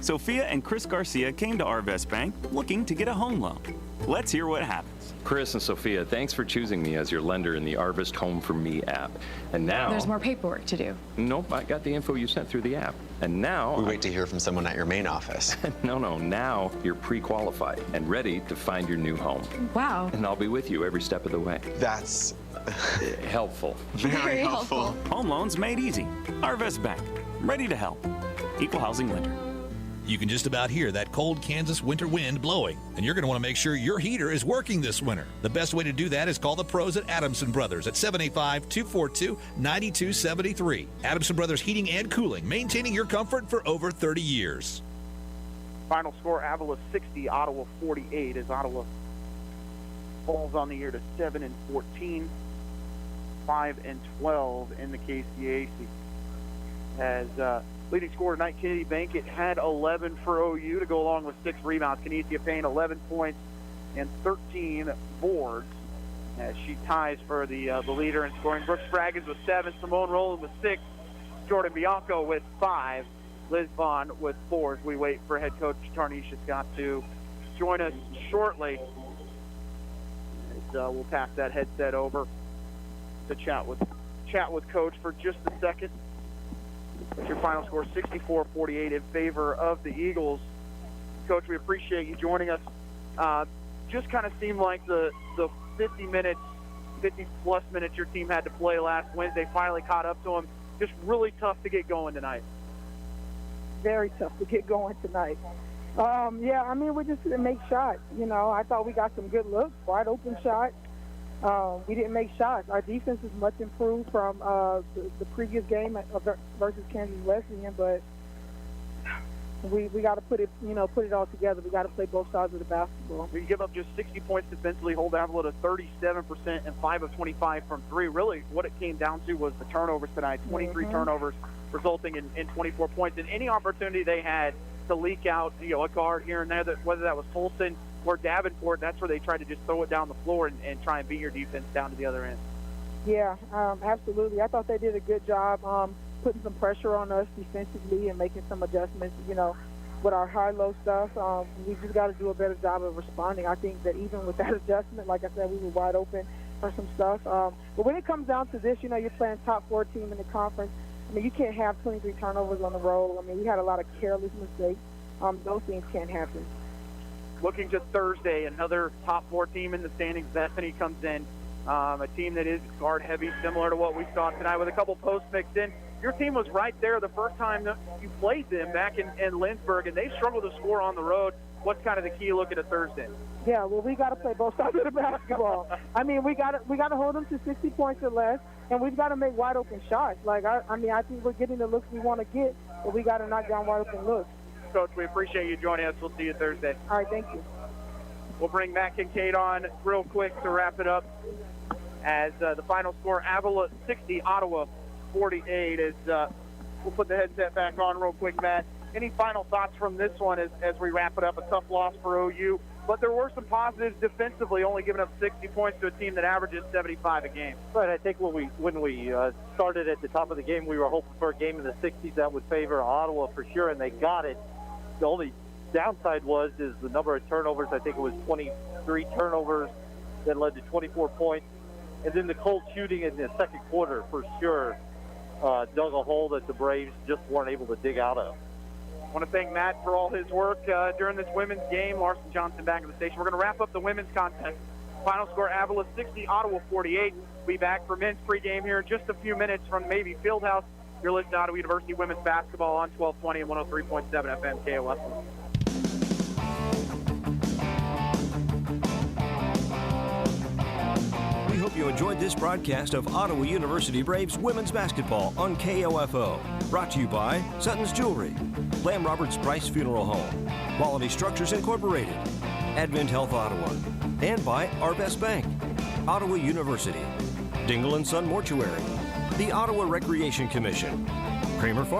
Sophia and Chris Garcia came to Arvest Bank looking to get a home loan. Let's hear what happens. Chris and Sophia, thanks for choosing me as your lender in the Arvest Home for Me app. And now... There's more paperwork to do. Nope, I got the info you sent through the app. And now... We wait to hear from someone at your main office. No, now you're pre-qualified and ready to find your new home. Wow. And I'll be with you every step of the way. That's... helpful. Very helpful. Home loans made easy. Arvest Bank, ready to help. Equal housing lender. You can just about hear that cold Kansas winter wind blowing, and you're going to want to make sure your heater is working this winter. The best way to do that is call the pros at Adamson Brothers at 785-242-9273. Adamson Brothers Heating and Cooling, maintaining your comfort for over 30 years. Final score, Avila 60, Ottawa 48, as Ottawa falls on the year to 7-14, 5-12 in the KCAC. As leading scorer tonight, Kennedy Bankett had 11 for OU to go along with 6 rebounds. Kinesia Payne, 11 points and 13 boards as she ties for the leader in scoring. Brooke Spraggins with 7, Simone Roland with 6, Jordan Bianco with 5, Liz Vaughn with 4. As we wait for head coach Tarnisha Scott to join us shortly. As, we'll pass that headset over to chat with coach for just a second. Your final score, 64-48 in favor of the Eagles. Coach, we appreciate you joining us. Just kind of seemed like the 50-plus minutes your team had to play last Wednesday finally caught up to them. Just really tough to get going tonight. Very tough to get going tonight. Yeah, I mean, we just didn't make shots. You know, I thought we got some good looks, wide open shots. We didn't make shots. Our defense is much improved from the previous game versus Kansas Wesleyan, but we got to put it all together. We got to play both sides of the basketball. We give up just 60 points defensively, hold Avila to 37% and 5 of 25 from 3. Really, what it came down to was the turnovers tonight. 23 turnovers, resulting in 24 points. And any opportunity they had to leak out, a guard here and there, whether that was Tolson or Davenport, that's where they tried to just throw it down the floor and try and beat your defense down to the other end. Yeah, absolutely. I thought they did a good job putting some pressure on us defensively and making some adjustments, with our high-low stuff. We just got to do a better job of responding. I think that even with that adjustment, like I said, we were wide open for some stuff. But when it comes down to this, you're playing top 4 team in the conference. I mean, you can't have 23 turnovers on the road. I mean, we had a lot of careless mistakes. Those things can't happen. Looking to Thursday, another top 4 team in the standings. Bethany comes in, a team that is guard heavy, similar to what we saw tonight with a couple posts mixed in. Your team was right there the first time that you played them back in Lynchburg, and they struggled to score on the road. What's kind of the key looking at Thursday? Yeah, well, we got to play both sides of the basketball. I mean, we got to hold them to 60 points or less, and we've got to make wide open shots. Like I think we're getting the looks we want to get, but we got to knock down wide open looks. Coach, we appreciate you joining us. We'll see you Thursday. All right, thank you. We'll bring Matt Kincaid on real quick to wrap it up. as the final score, Avila 60, Ottawa 48. As we'll put the headset back on real quick, Matt. Any final thoughts from this one as we wrap it up? A tough loss for OU, but there were some positives defensively, only giving up 60 points to a team that averages 75 a game. But I think when we started at the top of the game, we were hoping for a game in the 60s that would favor Ottawa for sure, and they got it. The only downside is the number of turnovers. I think it was 23 turnovers that led to 24 points. And then the cold shooting in the second quarter for sure dug a hole that the Braves just weren't able to dig out of. I want to thank Matt for all his work during this women's game. Larson Johnson back at the station. We're going to wrap up the women's contest. Final score, Avila 60, Ottawa 48. We'll be back for men's pregame here in just a few minutes from Mabee Fieldhouse. You're listening to Ottawa University Women's Basketball on 1220 and 103.7 FM KOF. We hope you enjoyed this broadcast of Ottawa University Braves women's basketball on KOFO. Brought to you by Sutton's Jewelry, Lamb Roberts Price Funeral Home, Quality Structures Incorporated, Advent Health Ottawa, and by Arvest Bank, Ottawa University, Dingle & Son Mortuary, the Ottawa Recreation Commission, Kramer Farm.